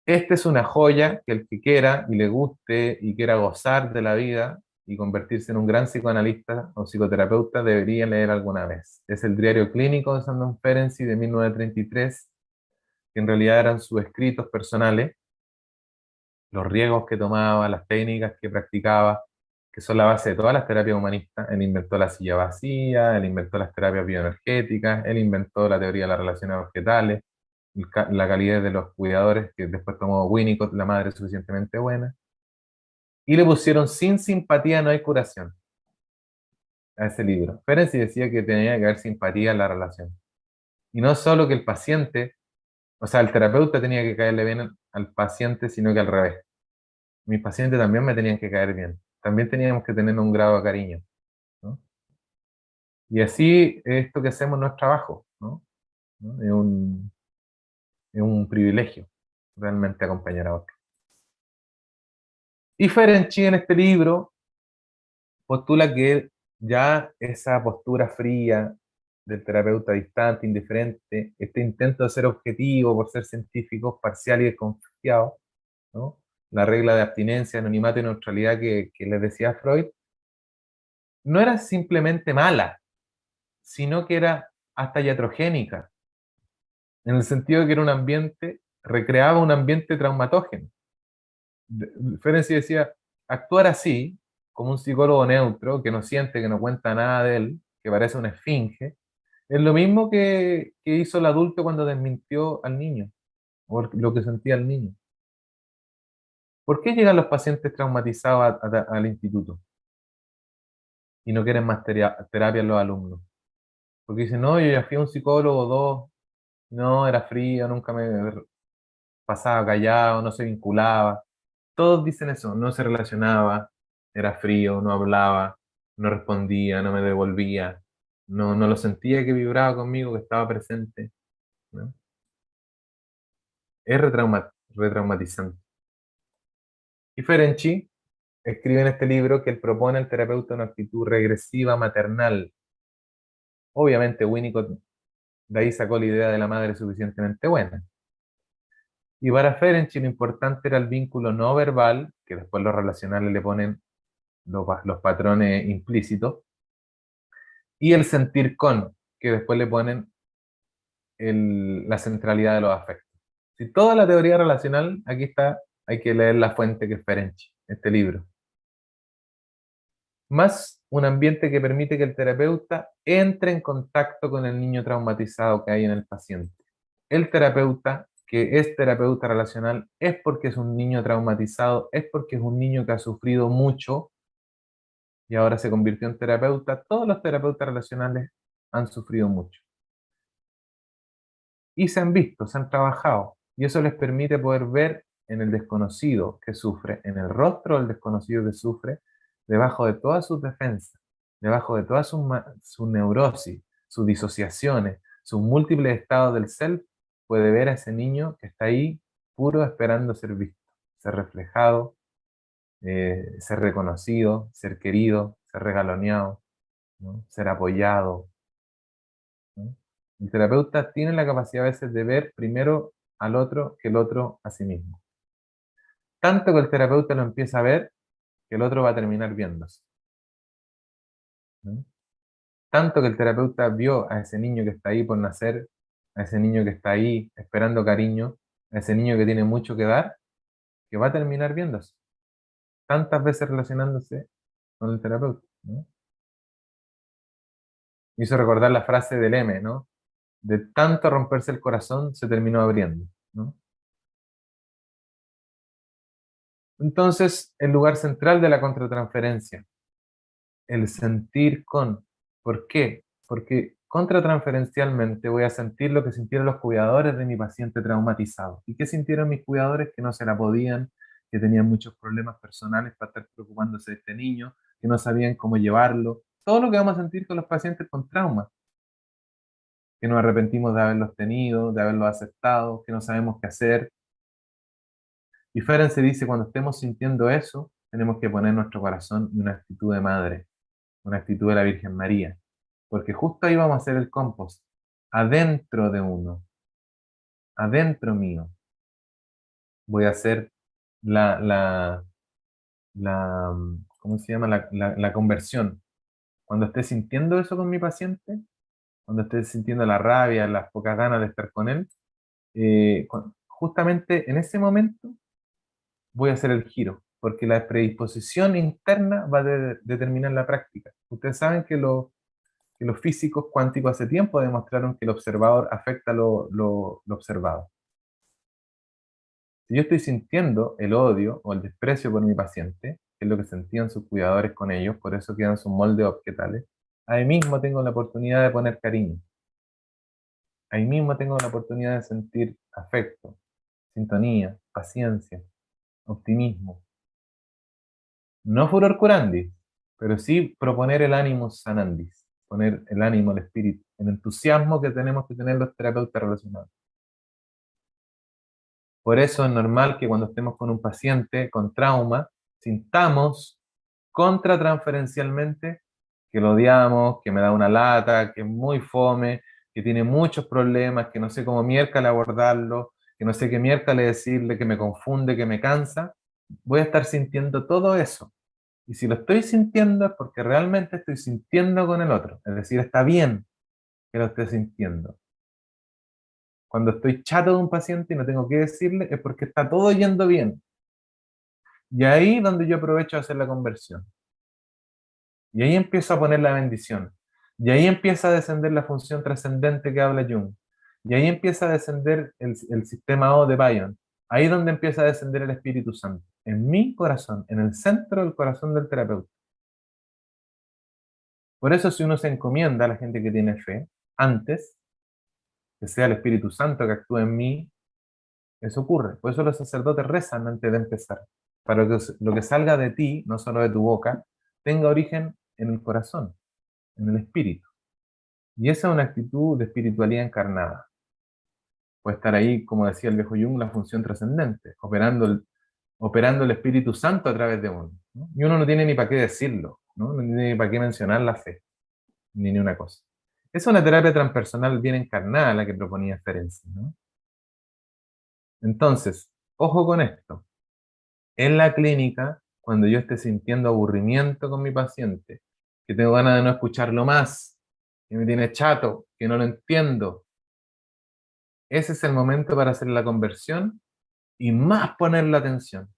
Esta es una joya que el que quiera y le guste y quiera gozar de la vida y convertirse en un gran psicoanalista o psicoterapeuta debería leer alguna vez. Es el Diario Clínico de Sandon Ferenczi de 1933, que en realidad eran sus escritos personales, los riesgos que tomaba, las técnicas que practicaba, que son la base de todas las terapias humanistas. Él inventó la silla vacía, él inventó las terapias bioenergéticas, él inventó la teoría de las relaciones vegetales, la calidad de los cuidadores, que después tomó Winnicott, la madre suficientemente buena, y le pusieron sin simpatía no hay curación a ese libro. Ferenczi decía que tenía que haber simpatía en la relación. Y no solo que el paciente, o sea, el terapeuta tenía que caerle bien al paciente, sino que al revés. Mis pacientes también me tenían que caer bien. También teníamos que tener un grado de cariño, ¿no? Y así esto que hacemos no es trabajo, ¿no? ¿No? Es un privilegio realmente acompañar a otros. Y Ferenczi en este libro postula que ya esa postura fría del terapeuta distante, indiferente, este intento de ser objetivo por ser científico, parcial y desconfiado, ¿no? La regla de abstinencia, anonimato y neutralidad que les decía Freud, no era simplemente mala, sino que era hasta iatrogénica, en el sentido de que era un ambiente, recreaba un ambiente traumatógeno. Ferenczi decía, actuar así, como un psicólogo neutro, que no siente, que no cuenta nada de él, que parece una esfinge, es lo mismo que hizo el adulto cuando desmintió al niño, o lo que sentía el niño. ¿Por qué llegan los pacientes traumatizados al instituto y no quieren más terapia los alumnos? Porque dicen, no, yo ya fui a un psicólogo, dos, no, era frío, nunca me pasaba callado, no se vinculaba. Todos dicen eso, no se relacionaba, era frío, no hablaba, no respondía, no me devolvía, no lo sentía que vibraba conmigo, que estaba presente, ¿no? Es retraumatizante. Y Ferenczi escribe en este libro que él propone al terapeuta una actitud regresiva maternal. Obviamente Winnicott de ahí sacó la idea de la madre suficientemente buena. Y para Ferenczi lo importante era el vínculo no verbal, que después los relacionales le ponen los patrones implícitos, y el sentir con, que después le ponen la centralidad de los afectos. Si toda la teoría relacional, aquí está, hay que leer la fuente que es Ferenczi, este libro. Más un ambiente que permite que el terapeuta entre en contacto con el niño traumatizado que hay en el paciente. El terapeuta, que es terapeuta relacional, es porque es un niño traumatizado, es porque es un niño que ha sufrido mucho y ahora se convirtió en terapeuta. Todos los terapeutas relacionales han sufrido mucho. Y se han visto, se han trabajado. Y eso les permite poder ver en el desconocido que sufre, en el rostro del desconocido que sufre, debajo de todas sus defensas, debajo de todas sus neurosis, sus disociaciones, sus múltiples estados del self, puede ver a ese niño que está ahí puro esperando ser visto, ser reflejado, ser reconocido, ser querido, ser regaloneado, ¿no? Ser apoyado, ¿no? El terapeuta tiene la capacidad a veces de ver primero al otro que el otro a sí mismo. Tanto que el terapeuta lo empieza a ver que el otro va a terminar viéndose, ¿no? Tanto que el terapeuta vio a ese niño que está ahí por nacer, a ese niño que está ahí esperando cariño, a ese niño que tiene mucho que dar, que va a terminar viéndose. Tantas veces relacionándose con el terapeuta, ¿no? Me hizo recordar la frase del M, ¿no? De tanto romperse el corazón se terminó abriendo, ¿no? Entonces, el lugar central de la contratransferencia, el sentir con. ¿Por qué? Porque contratransferencialmente voy a sentir lo que sintieron los cuidadores de mi paciente traumatizado. ¿Y qué sintieron mis cuidadores? Que no se la podían, que tenían muchos problemas personales para estar preocupándose de este niño, que no sabían cómo llevarlo. Todo lo que vamos a sentir con los pacientes con trauma, que nos arrepentimos de haberlos tenido, de haberlos aceptado, que no sabemos qué hacer. Y Ferenczi dice, cuando estemos sintiendo eso, tenemos que poner nuestro corazón en una actitud de madre, una actitud de la Virgen María, porque justo ahí vamos a hacer el compost, adentro de uno, adentro mío. Voy a hacer la, la, ¿cómo se llama? La conversión. Cuando esté sintiendo eso con mi paciente, cuando esté sintiendo la rabia, las pocas ganas de estar con él, justamente en ese momento voy a hacer el giro, porque la predisposición interna va a determinar la práctica. Ustedes saben que los físicos cuánticos hace tiempo demostraron que el observador afecta lo observado. Si yo estoy sintiendo el odio o el desprecio por mi paciente, que es lo que sentían sus cuidadores con ellos, por eso quedan sus moldes objetales, ahí mismo tengo la oportunidad de poner cariño. Ahí mismo tengo la oportunidad de sentir afecto, sintonía, paciencia, optimismo. No furor curandis, pero sí proponer el ánimo sanandis, poner el ánimo, el espíritu, el entusiasmo que tenemos que tener los terapeutas relacionados. Por eso es normal que cuando estemos con un paciente con trauma, sintamos contratransferencialmente que lo odiamos, que me da una lata, que es muy fome, que tiene muchos problemas, que no sé cómo miércoles abordarlo, que no sé qué miércoles decirle, que me confunde, que me cansa. Voy a estar sintiendo todo eso. Y si lo estoy sintiendo es porque realmente estoy sintiendo con el otro. Es decir, está bien que lo esté sintiendo. Cuando estoy chato de un paciente y no tengo que decirle, es porque está todo yendo bien. Y ahí donde yo aprovecho de hacer la conversión. Y ahí empiezo a poner la bendición. Y ahí empieza a descender la función trascendente que habla Jung. Y ahí empieza a descender el sistema O de Bion. Ahí es donde empieza a descender el Espíritu Santo. En mi corazón, en el centro del corazón del terapeuta. Por eso si uno se encomienda a la gente que tiene fe, antes, que sea el Espíritu Santo que actúe en mí, eso ocurre. Por eso los sacerdotes rezan antes de empezar. Para que lo que salga de ti, no solo de tu boca, tenga origen en el corazón, en el espíritu. Y esa es una actitud de espiritualidad encarnada. Puede estar ahí, como decía el viejo Jung, la función trascendente, operando el Espíritu Santo a través de uno, ¿no? Y uno no tiene ni para qué decirlo, ¿no? No tiene ni para qué mencionar la fe, ni una cosa. Es una terapia transpersonal bien encarnada la que proponía Ferenczi, ¿no? Entonces, ojo con esto. En la clínica, cuando yo esté sintiendo aburrimiento con mi paciente, que tengo ganas de no escucharlo más, que me tiene chato, que no lo entiendo, ese es el momento para hacer la conversión y más poner la atención,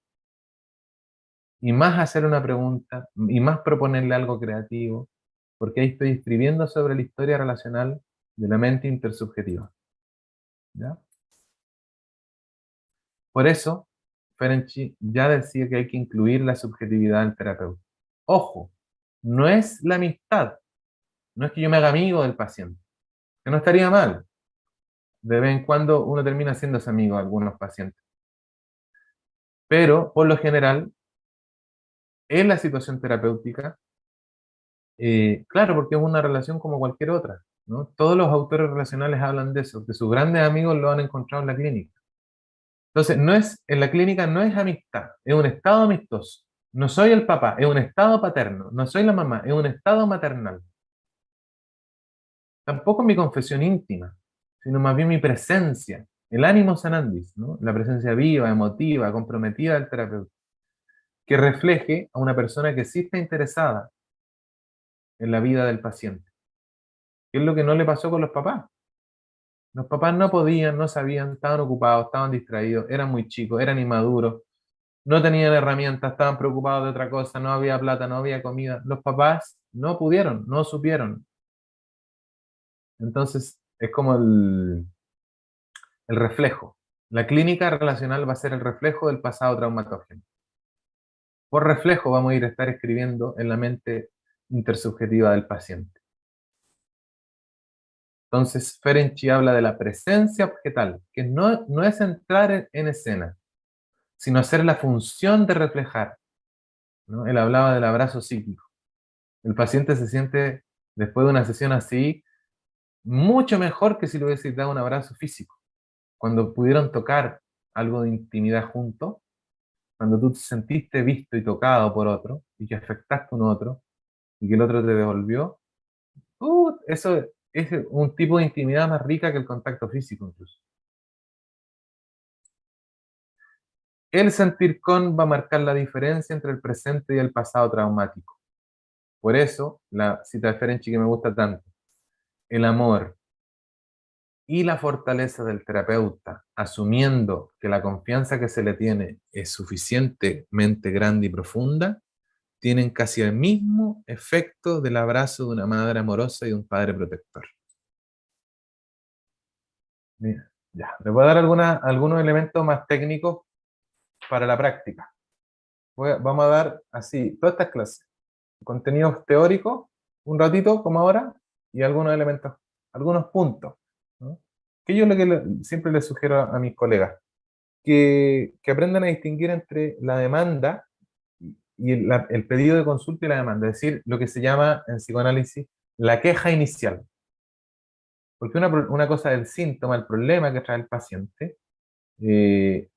y más hacer una pregunta, y más proponerle algo creativo, porque ahí estoy escribiendo sobre la historia relacional de la mente intersubjetiva. ¿Ya? Por eso, Ferenczi ya decía que hay que incluir la subjetividad del terapeuta. Ojo, no es la amistad, no es que yo me haga amigo del paciente, que no estaría mal. De vez en cuando uno termina siéndose amigo de algunos pacientes. Pero, por lo general, en la situación terapéutica, claro, porque es una relación como cualquier otra, ¿no? Todos los autores relacionales hablan de eso, que sus grandes amigos lo han encontrado en la clínica. Entonces, en la clínica no es amistad, es un estado amistoso. No soy el papá, es un estado paterno. No soy la mamá, es un estado maternal. Tampoco mi confesión íntima, sino más bien mi presencia, el ánimo sanandis, ¿no? La presencia viva, emotiva, comprometida del terapeuta, que refleje a una persona que sí está interesada en la vida del paciente. ¿Qué es lo que no le pasó con los papás? Los papás no podían, no sabían, estaban ocupados, estaban distraídos, eran muy chicos, eran inmaduros, no tenían herramientas, estaban preocupados de otra cosa, no había plata, no había comida. Los papás no pudieron, no supieron. Entonces, es como el reflejo. La clínica relacional va a ser el reflejo del pasado traumatógeno. Por reflejo vamos a ir a estar escribiendo en la mente intersubjetiva del paciente. Entonces, Ferenczi habla de la presencia objetal, que no es entrar en escena, sino hacer la función de reflejar, ¿no? Él hablaba del abrazo psíquico. El paciente se siente, después de una sesión así, mucho mejor que si le hubiese dado un abrazo físico. Cuando pudieron tocar algo de intimidad juntos, cuando tú te sentiste visto y tocado por otro, y que afectaste a un otro, y que el otro te devolvió, eso es un tipo de intimidad más rica que el contacto físico incluso. El sentir con va a marcar la diferencia entre el presente y el pasado traumático. Por eso, la cita de Ferenczi que me gusta tanto, el amor y la fortaleza del terapeuta, asumiendo que la confianza que se le tiene es suficientemente grande y profunda, tienen casi el mismo efecto del abrazo de una madre amorosa y de un padre protector. Mira, ya, les voy a dar algunos elementos más técnicos para la práctica. Vamos a dar así, todas estas clases, contenidos teóricos, un ratito como ahora, y algunos elementos, algunos puntos, ¿no? Que yo lo que siempre les sugiero a mis colegas, que aprendan a distinguir entre la demanda y el pedido de consulta y la demanda, es decir, lo que se llama en psicoanálisis la queja inicial. Porque una cosa es el síntoma, el problema que trae el paciente,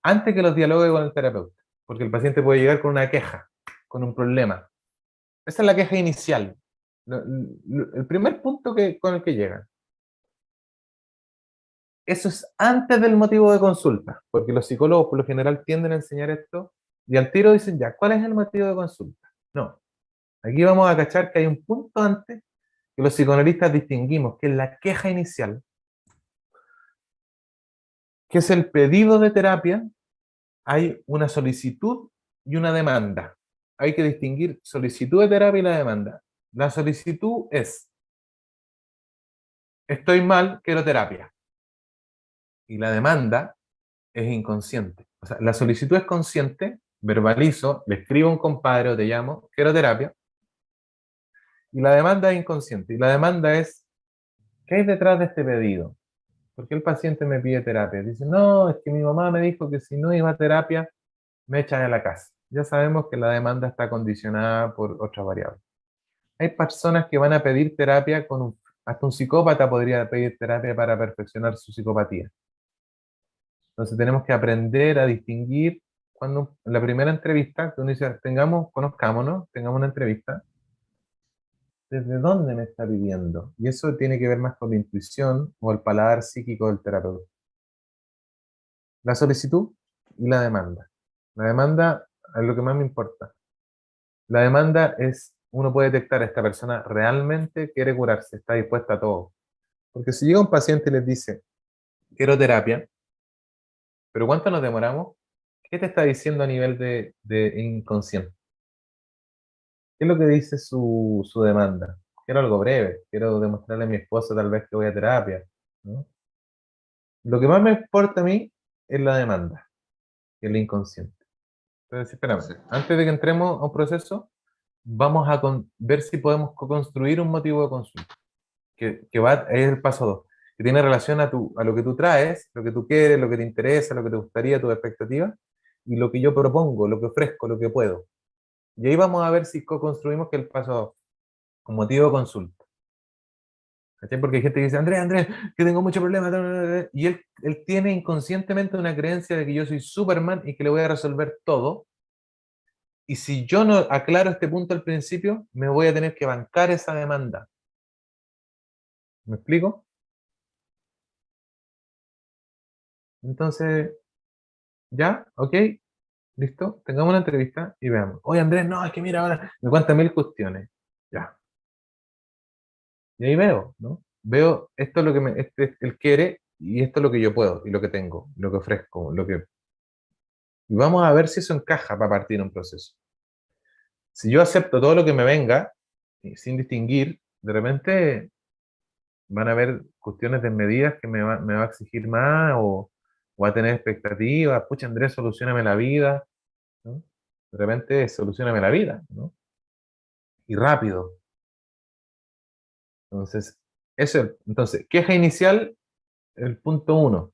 antes que los dialogue con el terapeuta, porque el paciente puede llegar con una queja, con un problema. Esa es la queja inicial, el primer punto con el que llegan. Eso es antes del motivo de consulta, porque los psicólogos por lo general tienden a enseñar esto y al tiro dicen ya, ¿cuál es el motivo de consulta? No, aquí vamos a cachar que hay un punto antes que los psicoanalistas distinguimos, que es la queja inicial, que es el pedido de terapia. Hay una solicitud y una demanda. Hay que distinguir solicitud de terapia y la demanda. La solicitud es, estoy mal, quiero terapia. Y la demanda es inconsciente. O sea, la solicitud es consciente, verbalizo, le escribo a un compadre o te llamo, quiero terapia. Y la demanda es inconsciente. Y la demanda es, ¿qué hay detrás de este pedido? ¿Por qué el paciente me pide terapia? Dice, no, es que mi mamá me dijo que si no iba a terapia, me echan de la casa. Ya sabemos que la demanda está condicionada por otras variables. Hay personas que van a pedir terapia hasta un psicópata podría pedir terapia para perfeccionar su psicopatía. Entonces tenemos que aprender a distinguir cuando en la primera entrevista, que uno dice, conozcámonos, tengamos una entrevista, ¿desde dónde me está pidiendo? Y eso tiene que ver más con la intuición o el paladar psíquico del terapeuta. La solicitud y la demanda. La demanda es lo que más me importa. La demanda es, uno puede detectar, esta persona realmente quiere curarse, está dispuesta a todo. Porque si llega un paciente y les dice, quiero terapia, pero ¿cuánto nos demoramos? ¿Qué te está diciendo a nivel de inconsciente? ¿Qué es lo que dice su demanda? Quiero algo breve, quiero demostrarle a mi esposa tal vez que voy a terapia, ¿no? Lo que más me importa a mí es la demanda, que es el inconsciente. Entonces, espérame, Perfecto. antes de que entremos a un proceso, vamos a ver si podemos construir un motivo de consulta, es el paso 2, que tiene relación a lo que tú traes, lo que tú quieres, lo que te interesa, lo que te gustaría, tus expectativas, y lo que yo propongo, lo que ofrezco, lo que puedo. Y ahí vamos a ver si co-construimos que el paso 2, un motivo de consulta. ¿Cachai? Porque hay gente que dice, Andrés, que tengo muchos problemas, y él tiene inconscientemente una creencia de que yo soy Superman y que le voy a resolver todo, y si yo no aclaro este punto al principio, me voy a tener que bancar esa demanda. ¿Me explico? Entonces, ¿ya? ¿Ok? ¿Listo? Tengamos una entrevista y veamos. Oye, Andrés, no, es que mira, ahora me cuenta 1000 cuestiones. Ya. Y ahí veo, ¿no? Veo, esto es lo que él quiere y esto es lo que yo puedo y lo que tengo, lo que ofrezco, y vamos a ver si eso encaja para partir un proceso. Si yo acepto todo lo que me venga, sin distinguir, de repente van a haber cuestiones desmedidas que me va a exigir más o a tener expectativas. Pucha, Andrés, solucioname la vida, ¿no? De repente, solucioname la vida, ¿no? Y rápido. Entonces, entonces, queja inicial, el punto 1.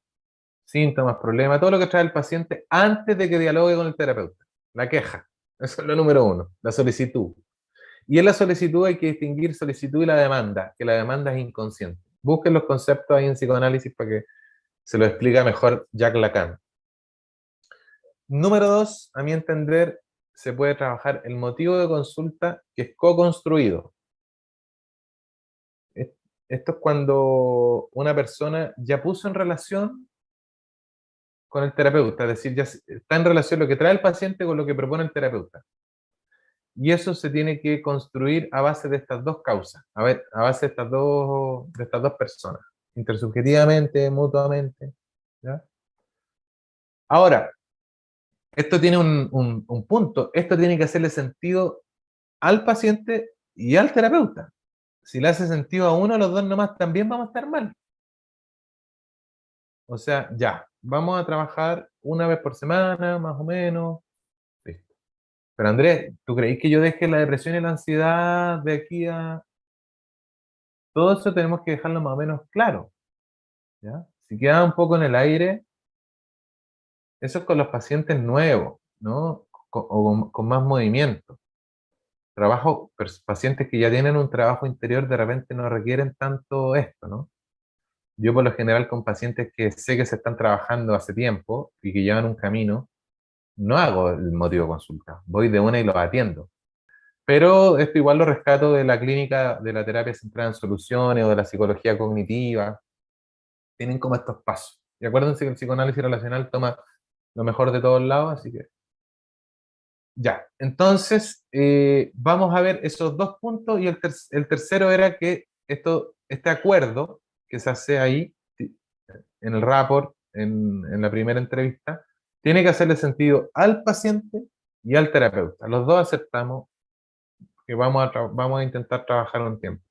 Síntomas, problemas, todo lo que trae el paciente antes de que dialogue con el terapeuta. La queja. Eso es lo número 1. La solicitud. Y en la solicitud hay que distinguir solicitud y la demanda, que la demanda es inconsciente. Busquen los conceptos ahí en psicoanálisis para que se lo explique mejor Jacques Lacan. Número 2, a mi entender, se puede trabajar el motivo de consulta que es co-construido. Esto es cuando una persona ya puso en relación con el terapeuta, es decir, ya está en relación lo que trae el paciente con lo que propone el terapeuta. Y eso se tiene que construir a base de estas dos causas, a base de estas dos personas, intersubjetivamente, mutuamente. ¿Ya? Ahora, esto tiene un punto, esto tiene que hacerle sentido al paciente y al terapeuta. Si le hace sentido a uno de los dos nomás, también vamos a estar mal. O sea, ya, vamos a trabajar una vez por semana, más o menos. Listo. Pero Andrés, ¿tú crees que yo deje la depresión y la ansiedad de aquí a...? Todo eso tenemos que dejarlo más o menos claro, ¿ya? Si queda un poco en el aire, eso es con los pacientes nuevos, ¿no? Con más movimiento. Pacientes que ya tienen un trabajo interior de repente no requieren tanto esto, ¿no? Yo por lo general con pacientes que sé que se están trabajando hace tiempo y que llevan un camino, no hago el motivo de consulta, voy de una y los atiendo. Pero esto igual lo rescato de la clínica de la terapia centrada en soluciones o de la psicología cognitiva. Tienen como estos pasos. Y acuérdense que el psicoanálisis relacional toma lo mejor de todos lados, así que ya. Entonces, vamos a ver esos dos puntos y el tercero era que este acuerdo que se hace ahí en el rapport, en la primera entrevista, tiene que hacerle sentido al paciente y al terapeuta. Los dos aceptamos que vamos a intentar trabajar un tiempo.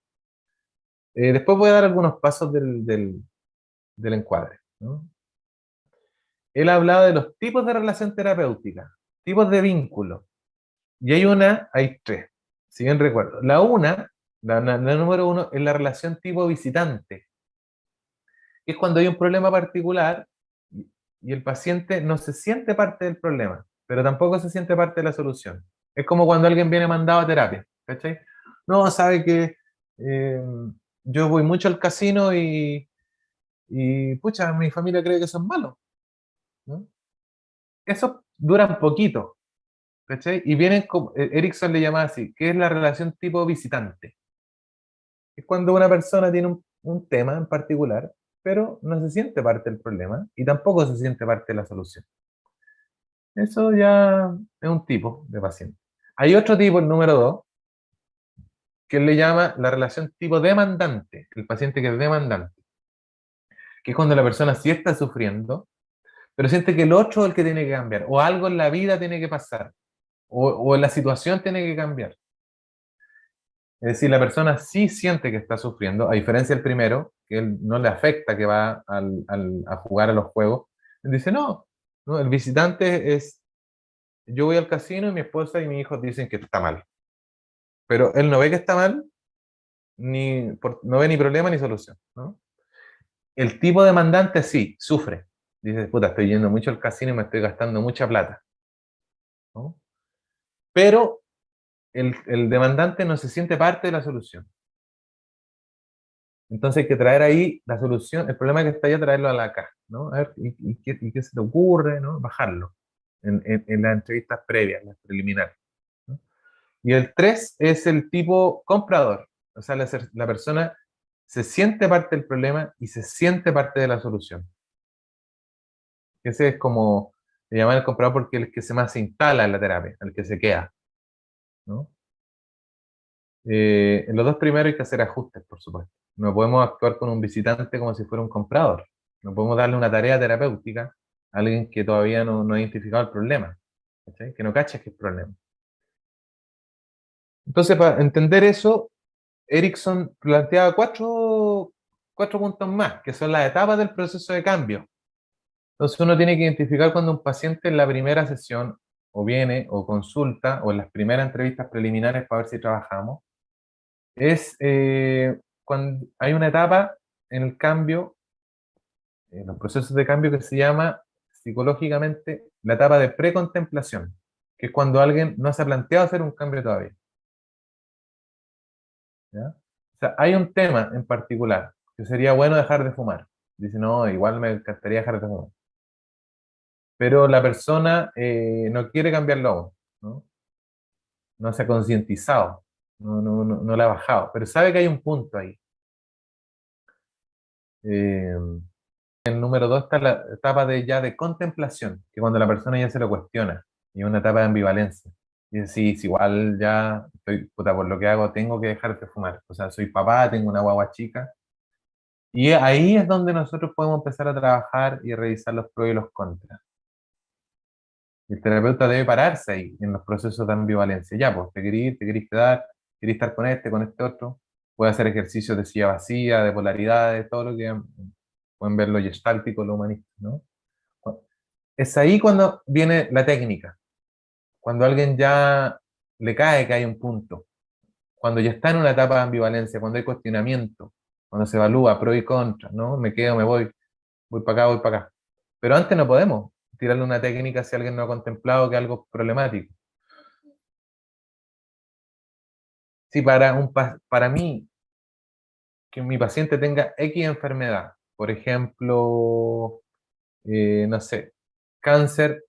Después voy a dar algunos pasos del encuadre, ¿no? Él ha hablado de los tipos de relación terapéutica, tipos de vínculo, y hay tres, si bien recuerdo. La número uno, es la relación tipo visitante, que es cuando hay un problema particular y el paciente no se siente parte del problema, pero tampoco se siente parte de la solución. Es como cuando alguien viene mandado a terapia, ¿cachai? No, sabe que yo voy mucho al casino pucha, mi familia cree que son malos, ¿no? Eso dura un poquito, ¿cachai? Y vienen como, Erickson le llama así, que es la relación tipo visitante. Es cuando una persona tiene un tema en particular, pero no se siente parte del problema y tampoco se siente parte de la solución. Eso ya es un tipo de paciente. Hay otro tipo, el número dos, que él le llama la relación tipo demandante, el paciente que es demandante, que es cuando la persona sí está sufriendo, pero siente que el otro es el que tiene que cambiar, o algo en la vida tiene que pasar, o la situación tiene que cambiar. Es decir, la persona sí siente que está sufriendo, a diferencia del primero, que él no le afecta que va a jugar a los juegos. Él dice, no, no, el visitante es, yo voy al casino y mi esposa y mi hijo dicen que está mal. Pero él no ve que está mal, no ve ni problema ni solución, ¿no? El tipo demandante sí, sufre. Dice, puta, estoy yendo mucho al casino y me estoy gastando mucha plata, ¿no? Pero el demandante no se siente parte de la solución. Entonces hay que traer ahí la solución, el problema que está ahí, traerlo a la caja, ¿no? A ver, ¿y qué se te ocurre, ¿no? Bajarlo en las entrevistas previas, las preliminares, ¿no? Y el 3 es el tipo comprador, o sea, la persona se siente parte del problema y se siente parte de la solución. Ese es como, le llaman el comprador porque es el que se más se instala en la terapia, el que se queda, ¿no? En los dos primeros hay que hacer ajustes, por supuesto. No podemos actuar con un visitante como si fuera un comprador. No podemos darle una tarea terapéutica a alguien que todavía no ha identificado el problema, ¿cachai? Que no cacha que es el problema. Entonces, para entender eso, Erickson planteaba cuatro puntos más, que son las etapas del proceso de cambio. Entonces, uno tiene que identificar cuando un paciente en la primera sesión o viene o consulta o en las primeras entrevistas preliminares para ver si trabajamos, es cuando hay una etapa en el cambio, en los procesos de cambio que se llama psicológicamente la etapa de precontemplación, que es cuando alguien no se ha planteado hacer un cambio todavía, ¿ya? O sea, hay un tema en particular que sería bueno dejar de fumar. Dice, no, igual me encantaría dejar de fumar. Pero la persona no quiere cambiarlo aún, ¿no? No se ha concientizado, no la ha bajado, pero sabe que hay un punto ahí. Eh, El número dos está la etapa de contemplación, que cuando la persona ya se lo cuestiona, y es una etapa de ambivalencia. Y dice, sí, sí, igual ya estoy, puta, por lo que hago, tengo que dejar de fumar. O sea, soy papá, tengo una guagua chica. Y ahí es donde nosotros podemos empezar a trabajar y revisar los pros y los contras. Y el terapeuta debe pararse ahí, en los procesos de ambivalencia. Ya, pues, te querís quedar, querís estar con este otro. Puede hacer ejercicios de silla vacía, de polaridades, todo lo que pueden ver lo gestáltico, lo humanista, ¿no? Es ahí cuando viene la técnica, cuando a alguien ya le cae que hay un punto, cuando ya está en una etapa de ambivalencia, cuando hay cuestionamiento, cuando se evalúa pro y contra, ¿no? Me quedo, me voy para acá, voy para acá. Pero antes no podemos tirarle una técnica si alguien no ha contemplado que algo es problemático. Si para mí, que mi paciente tenga X enfermedad por ejemplo, no sé, cáncer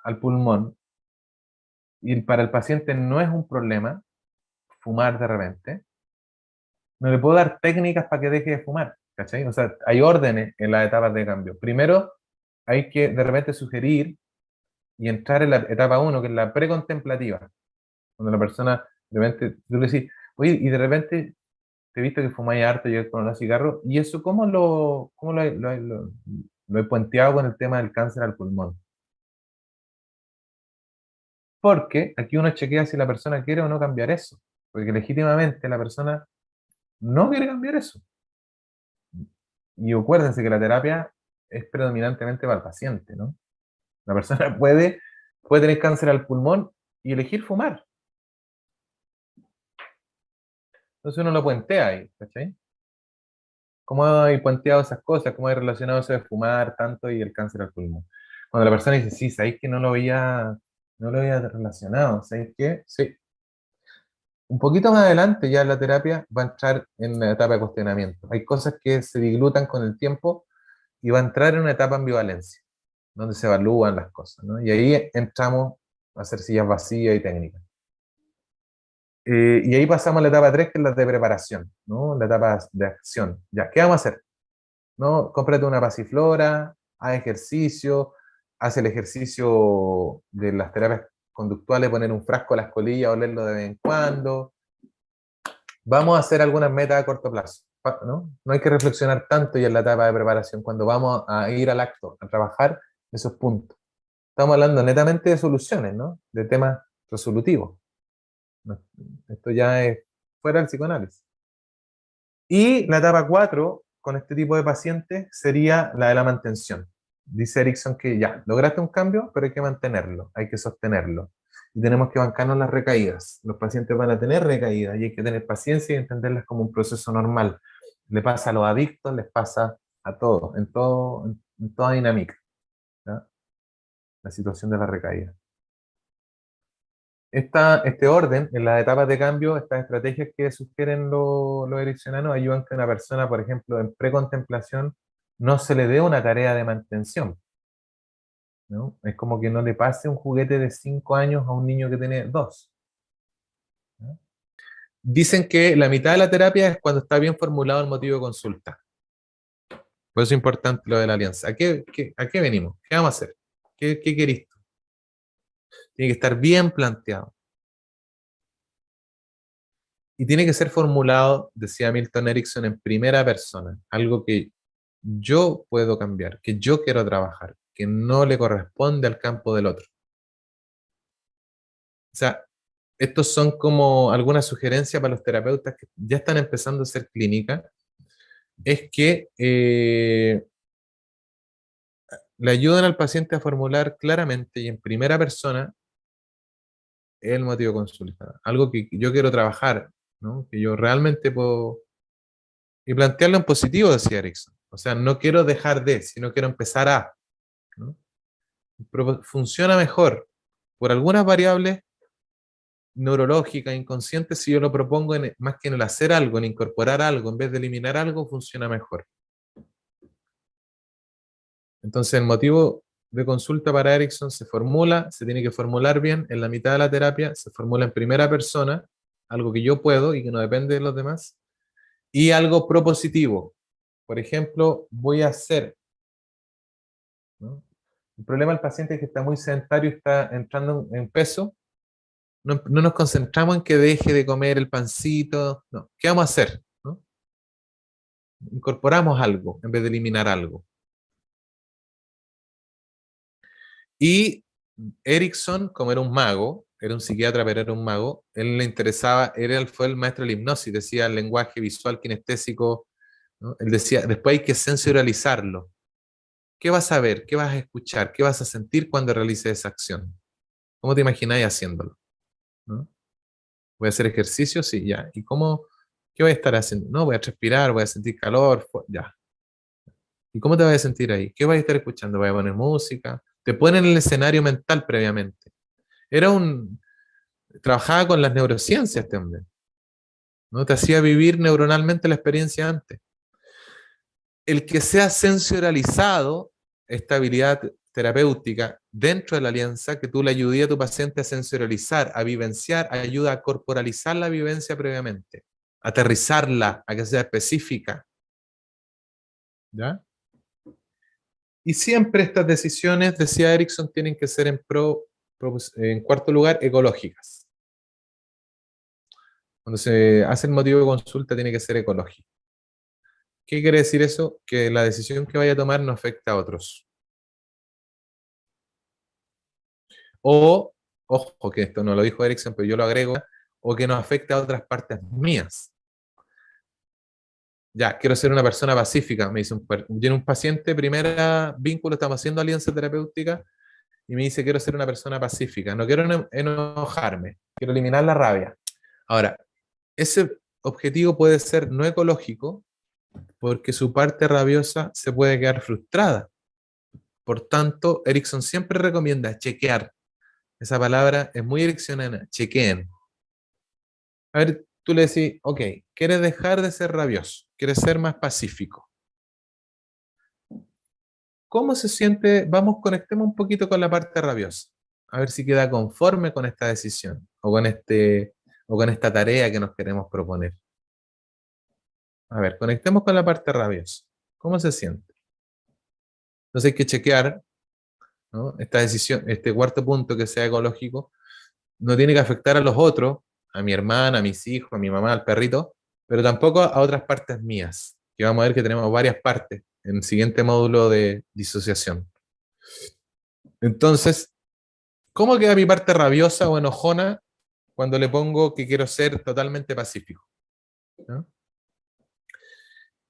al pulmón, y para el paciente no es un problema fumar de repente, no le puedo dar técnicas para que deje de fumar, ¿cachai? O sea, hay órdenes en las etapas de cambio. Primero, hay que de repente sugerir y entrar en la etapa uno, que es la precontemplativa, cuando la persona, de repente, tú le decís, oye, y de repente te he visto que fumáis harto y con un cigarro, y eso, ¿cómo lo he puenteado con el tema del cáncer al pulmón? Porque aquí uno chequea si la persona quiere o no cambiar eso, porque legítimamente la persona no quiere cambiar eso. Y acuérdense que la terapia es predominantemente para el paciente, ¿no? La persona puede tener cáncer al pulmón y elegir fumar. Entonces uno lo puentea ahí, ¿cachai? ¿Cómo hay puenteado esas cosas? ¿Cómo hay relacionado eso de fumar tanto y el cáncer al pulmón? Cuando la persona dice, sí, ¿sabéis que no lo había relacionado? ¿Sabéis qué? Sí. Un poquito más adelante ya la terapia va a entrar en la etapa de cuestionamiento. Hay cosas que se diglutan con el tiempo y va a entrar en una etapa de ambivalencia, donde se evalúan las cosas, ¿no? Y ahí entramos a hacer sillas vacías y técnicas. Y ahí pasamos a la etapa 3, que es la de preparación, ¿no? La etapa de acción. Ya, ¿qué vamos a hacer? ¿No? Cómprate una pasiflora, haz ejercicio, haz el ejercicio de las terapias conductuales, poner un frasco a las colillas, olerlo de vez en cuando. Vamos a hacer algunas metas a corto plazo, ¿no? No hay que reflexionar tanto ya en la etapa de preparación, cuando vamos a ir al acto, a trabajar esos puntos. Estamos hablando netamente de soluciones, ¿no? De temas resolutivos. ¿No? Esto ya es fuera del psicoanálisis. Y la etapa 4, con este tipo de pacientes, sería la de la mantención. Dice Erickson que ya, lograste un cambio, pero hay que mantenerlo, hay que sostenerlo. Y tenemos que bancarnos las recaídas. Los pacientes van a tener recaídas y hay que tener paciencia y entenderlas como un proceso normal. Le pasa a los adictos, les pasa a todos, en toda dinámica, ¿ya? La situación de la recaída. Este orden, en las etapas de cambio, estas estrategias que sugieren los ericksonianos ayudan a que una persona, por ejemplo, en precontemplación, no se le dé una tarea de mantención, ¿no? Es como que no le pase un juguete de 5 años a un niño que tiene 2, ¿no? Dicen que la mitad de la terapia es cuando está bien formulado el motivo de consulta. Por eso es importante lo de la alianza. ¿A qué venimos? ¿Qué vamos a hacer? ¿Qué querís tú? Tiene que estar bien planteado. Y tiene que ser formulado, decía Milton Erickson, en primera persona, algo que yo puedo cambiar, que yo quiero trabajar, que no le corresponde al campo del otro. O sea, estos son como algunas sugerencias para los terapeutas que ya están empezando a hacer clínica, es que le ayudan al paciente a formular claramente y en primera persona el motivo de consulta, algo que yo quiero trabajar, ¿no? Que yo realmente puedo. Y plantearlo en positivo, decía Erickson. O sea, no quiero dejar de, sino quiero empezar a, ¿no? Pero funciona mejor por algunas variables neurológicas, inconscientes, si yo lo propongo más que en el hacer algo, en incorporar algo, en vez de eliminar algo, funciona mejor. Entonces, el motivo de consulta para Erickson se tiene que formular bien en la mitad de la terapia, se formula en primera persona, algo que yo puedo y que no depende de los demás, y algo propositivo. Por ejemplo, voy a hacer, ¿no? El problema del paciente es que está muy sedentario y está entrando en peso. No nos concentramos en que deje de comer el pancito. No. ¿Qué vamos a hacer? ¿No? Incorporamos algo en vez de eliminar algo. Y Erickson, como era un mago, era un psiquiatra, pero era un mago, él le interesaba, fue el maestro de la hipnosis, decía el lenguaje visual kinestésico, ¿no? Él decía, después hay que sensorializarlo. ¿Qué vas a ver? ¿Qué vas a escuchar? ¿Qué vas a sentir cuando realices esa acción? ¿Cómo te imagináis haciéndolo? ¿No? ¿Voy a hacer ejercicio? Sí, ya. ¿Y qué voy a estar haciendo? No, voy a respirar, voy a sentir calor, ya. ¿Y cómo te vas a sentir ahí? ¿Qué vas a estar escuchando? ¿Voy a poner música? Te ponen el escenario mental previamente. Trabajaba con las neurociencias este hombre, ¿no? Te hacía vivir neuronalmente la experiencia antes. el que sea sensorializado, esta habilidad terapéutica dentro de la alianza, que tú le ayudes a tu paciente a sensorializar, a vivenciar, ayuda a corporalizar la vivencia previamente, aterrizarla, a que sea específica. ¿Ya? Y siempre estas decisiones, decía Erickson, tienen que ser en cuarto lugar, ecológicas. Cuando se hace el motivo de consulta, tiene que ser ecológico. ¿Qué quiere decir eso? Que la decisión que vaya a tomar no afecta a otros. O, ojo, que esto no lo dijo Erickson, pero yo lo agrego, o que no afecte a otras partes mías. Ya, quiero ser una persona pacífica, me dice viene un paciente, primera vínculo, estamos haciendo alianza terapéutica, y me dice, quiero ser una persona pacífica, no quiero enojarme, quiero eliminar la rabia. Ahora, ese objetivo puede ser no ecológico, porque su parte rabiosa se puede quedar frustrada. Por tanto, Erickson siempre recomienda chequear. Esa palabra es muy ericksoniana, chequeen. A ver, tú le decís, ok, ¿quieres dejar de ser rabioso? ¿Quieres ser más pacífico? ¿Cómo se siente? Vamos, conectemos un poquito con la parte rabiosa. A ver si queda conforme con esta decisión o con esta tarea que nos queremos proponer. A ver, conectemos con la parte rabiosa. ¿Cómo se siente? Entonces hay que chequear, ¿no? Esta decisión, este cuarto punto que sea ecológico, no tiene que afectar a los otros, a mi hermana, a mis hijos, a mi mamá, al perrito, pero tampoco a otras partes mías, que vamos a ver que tenemos varias partes en el siguiente módulo de disociación. Entonces, ¿cómo queda mi parte rabiosa o enojona cuando le pongo que quiero ser totalmente pacífico? ¿No?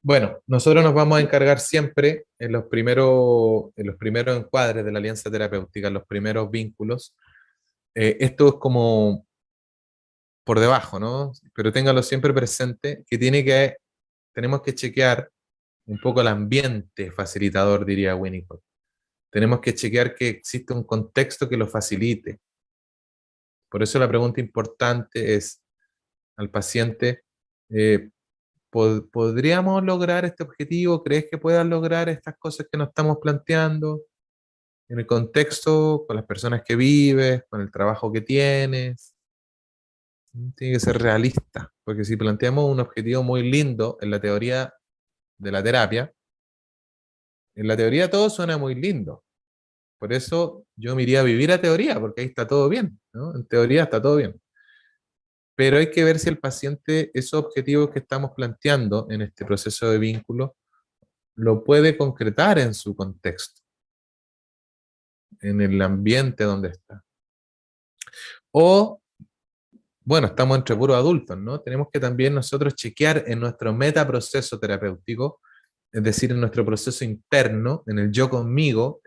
Bueno, nosotros nos vamos a encargar siempre en los primeros encuadres de la alianza terapéutica, en los primeros vínculos. Esto es como por debajo, ¿no? Pero téngalo siempre presente, que tenemos que chequear un poco el ambiente facilitador, diría Winnicott. Tenemos que chequear que existe un contexto que lo facilite. Por eso la pregunta importante es al paciente, eh, ¿podríamos lograr este objetivo? ¿Crees que puedas lograr estas cosas que nos estamos planteando en el contexto, con las personas que vives, con el trabajo que tienes? Tiene que ser realista, porque si planteamos un objetivo muy lindo en la teoría de la terapia, en la teoría todo suena muy lindo. Por eso yo me iría a vivir a teoría, porque ahí está todo bien, ¿no? En teoría está todo bien. Pero hay que ver si el paciente, esos objetivos que estamos planteando en este proceso de vínculo, lo puede concretar en su contexto, en el ambiente donde está. O, bueno, estamos entre puros adultos, ¿no? Tenemos que también nosotros chequear en nuestro metaproceso terapéutico, es decir, en nuestro proceso interno, en el yo conmigo,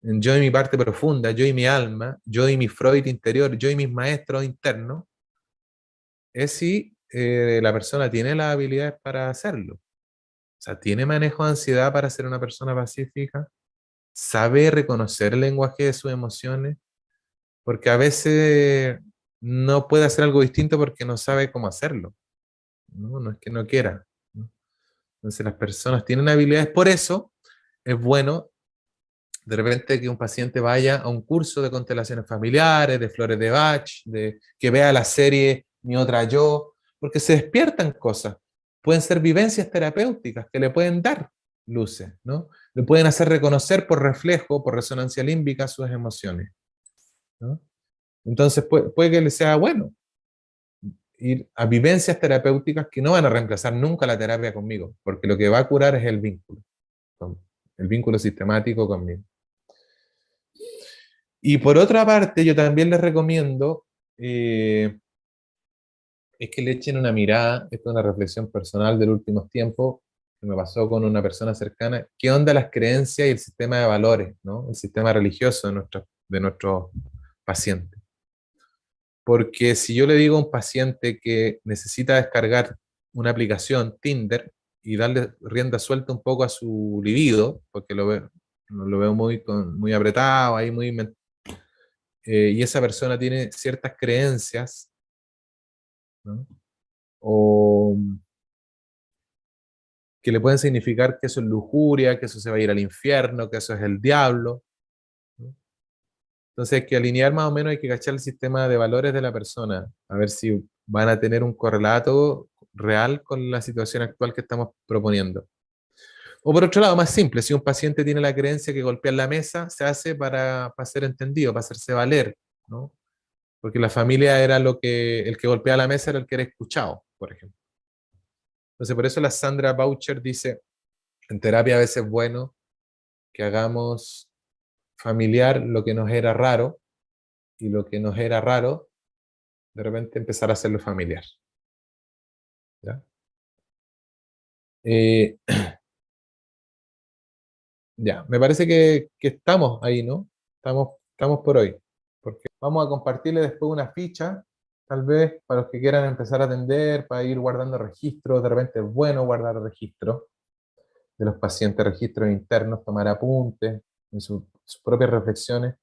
en yo y mi parte profunda, yo y mi alma, yo y mi Freud interior, yo y mis maestros internos, es si la persona tiene las habilidades para hacerlo. O sea, tiene manejo de ansiedad para ser una persona pacífica, sabe reconocer el lenguaje de sus emociones, porque a veces no puede hacer algo distinto porque no sabe cómo hacerlo. No, no es que no quiera, ¿no? Entonces las personas tienen habilidades, por eso es bueno de repente que un paciente vaya a un curso de constelaciones familiares, de flores de Bach, que vea la serie Mi Otra Yo, porque se despiertan cosas. Pueden ser vivencias terapéuticas que le pueden dar luces, ¿no? Le pueden hacer reconocer por reflejo, por resonancia límbica sus emociones, ¿no? Entonces puede que le sea bueno ir a vivencias terapéuticas que no van a reemplazar nunca la terapia conmigo, porque lo que va a curar es el vínculo sistemático conmigo. Y por otra parte, yo también les recomiendo es que le echen una mirada, esto es una reflexión personal del últimos tiempos, que me pasó con una persona cercana, qué onda las creencias y el sistema de valores, ¿no? El sistema religioso de nuestros pacientes. Porque si yo le digo a un paciente que necesita descargar una aplicación, Tinder, y darle rienda suelta un poco a su libido, porque lo veo muy apretado, ahí y esa persona tiene ciertas creencias, ¿no? O que le pueden significar que eso es lujuria, que eso se va a ir al infierno, que eso es el diablo, ¿no? Entonces hay que alinear más o menos, hay que cachar el sistema de valores de la persona, a ver si van a tener un correlato real con la situación actual que estamos proponiendo. O por otro lado, más simple, si un paciente tiene la creencia que golpear la mesa se hace para ser entendido, para hacerse valer, ¿no? Porque la familia era el que golpeaba la mesa era el que era escuchado, por ejemplo. Entonces, por eso la Sandra Boucher dice, en terapia a veces es bueno que hagamos familiar lo que nos era raro, y lo que nos era raro, de repente empezar a hacerlo familiar. ¿Ya? Eh, ya, me parece que estamos ahí, ¿no? Estamos por hoy. Porque vamos a compartirle después una ficha, tal vez para los que quieran empezar a atender, para ir guardando registros. De repente es bueno guardar registros de los pacientes, registros internos, tomar apuntes en sus propias reflexiones,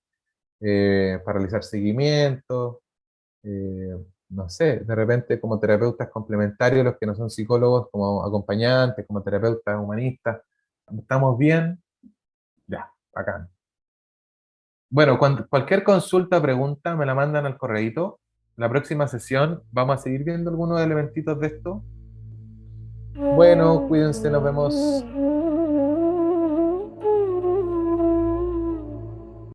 para realizar seguimiento. No sé, de repente como terapeutas complementarios, los que no son psicólogos, como acompañantes, como terapeutas humanistas, ¿estamos bien? Ya, bacán. Bueno, cualquier consulta, pregunta, me la mandan al correíto. La próxima sesión vamos a seguir viendo algunos elementitos de esto. Bueno, cuídense, nos vemos.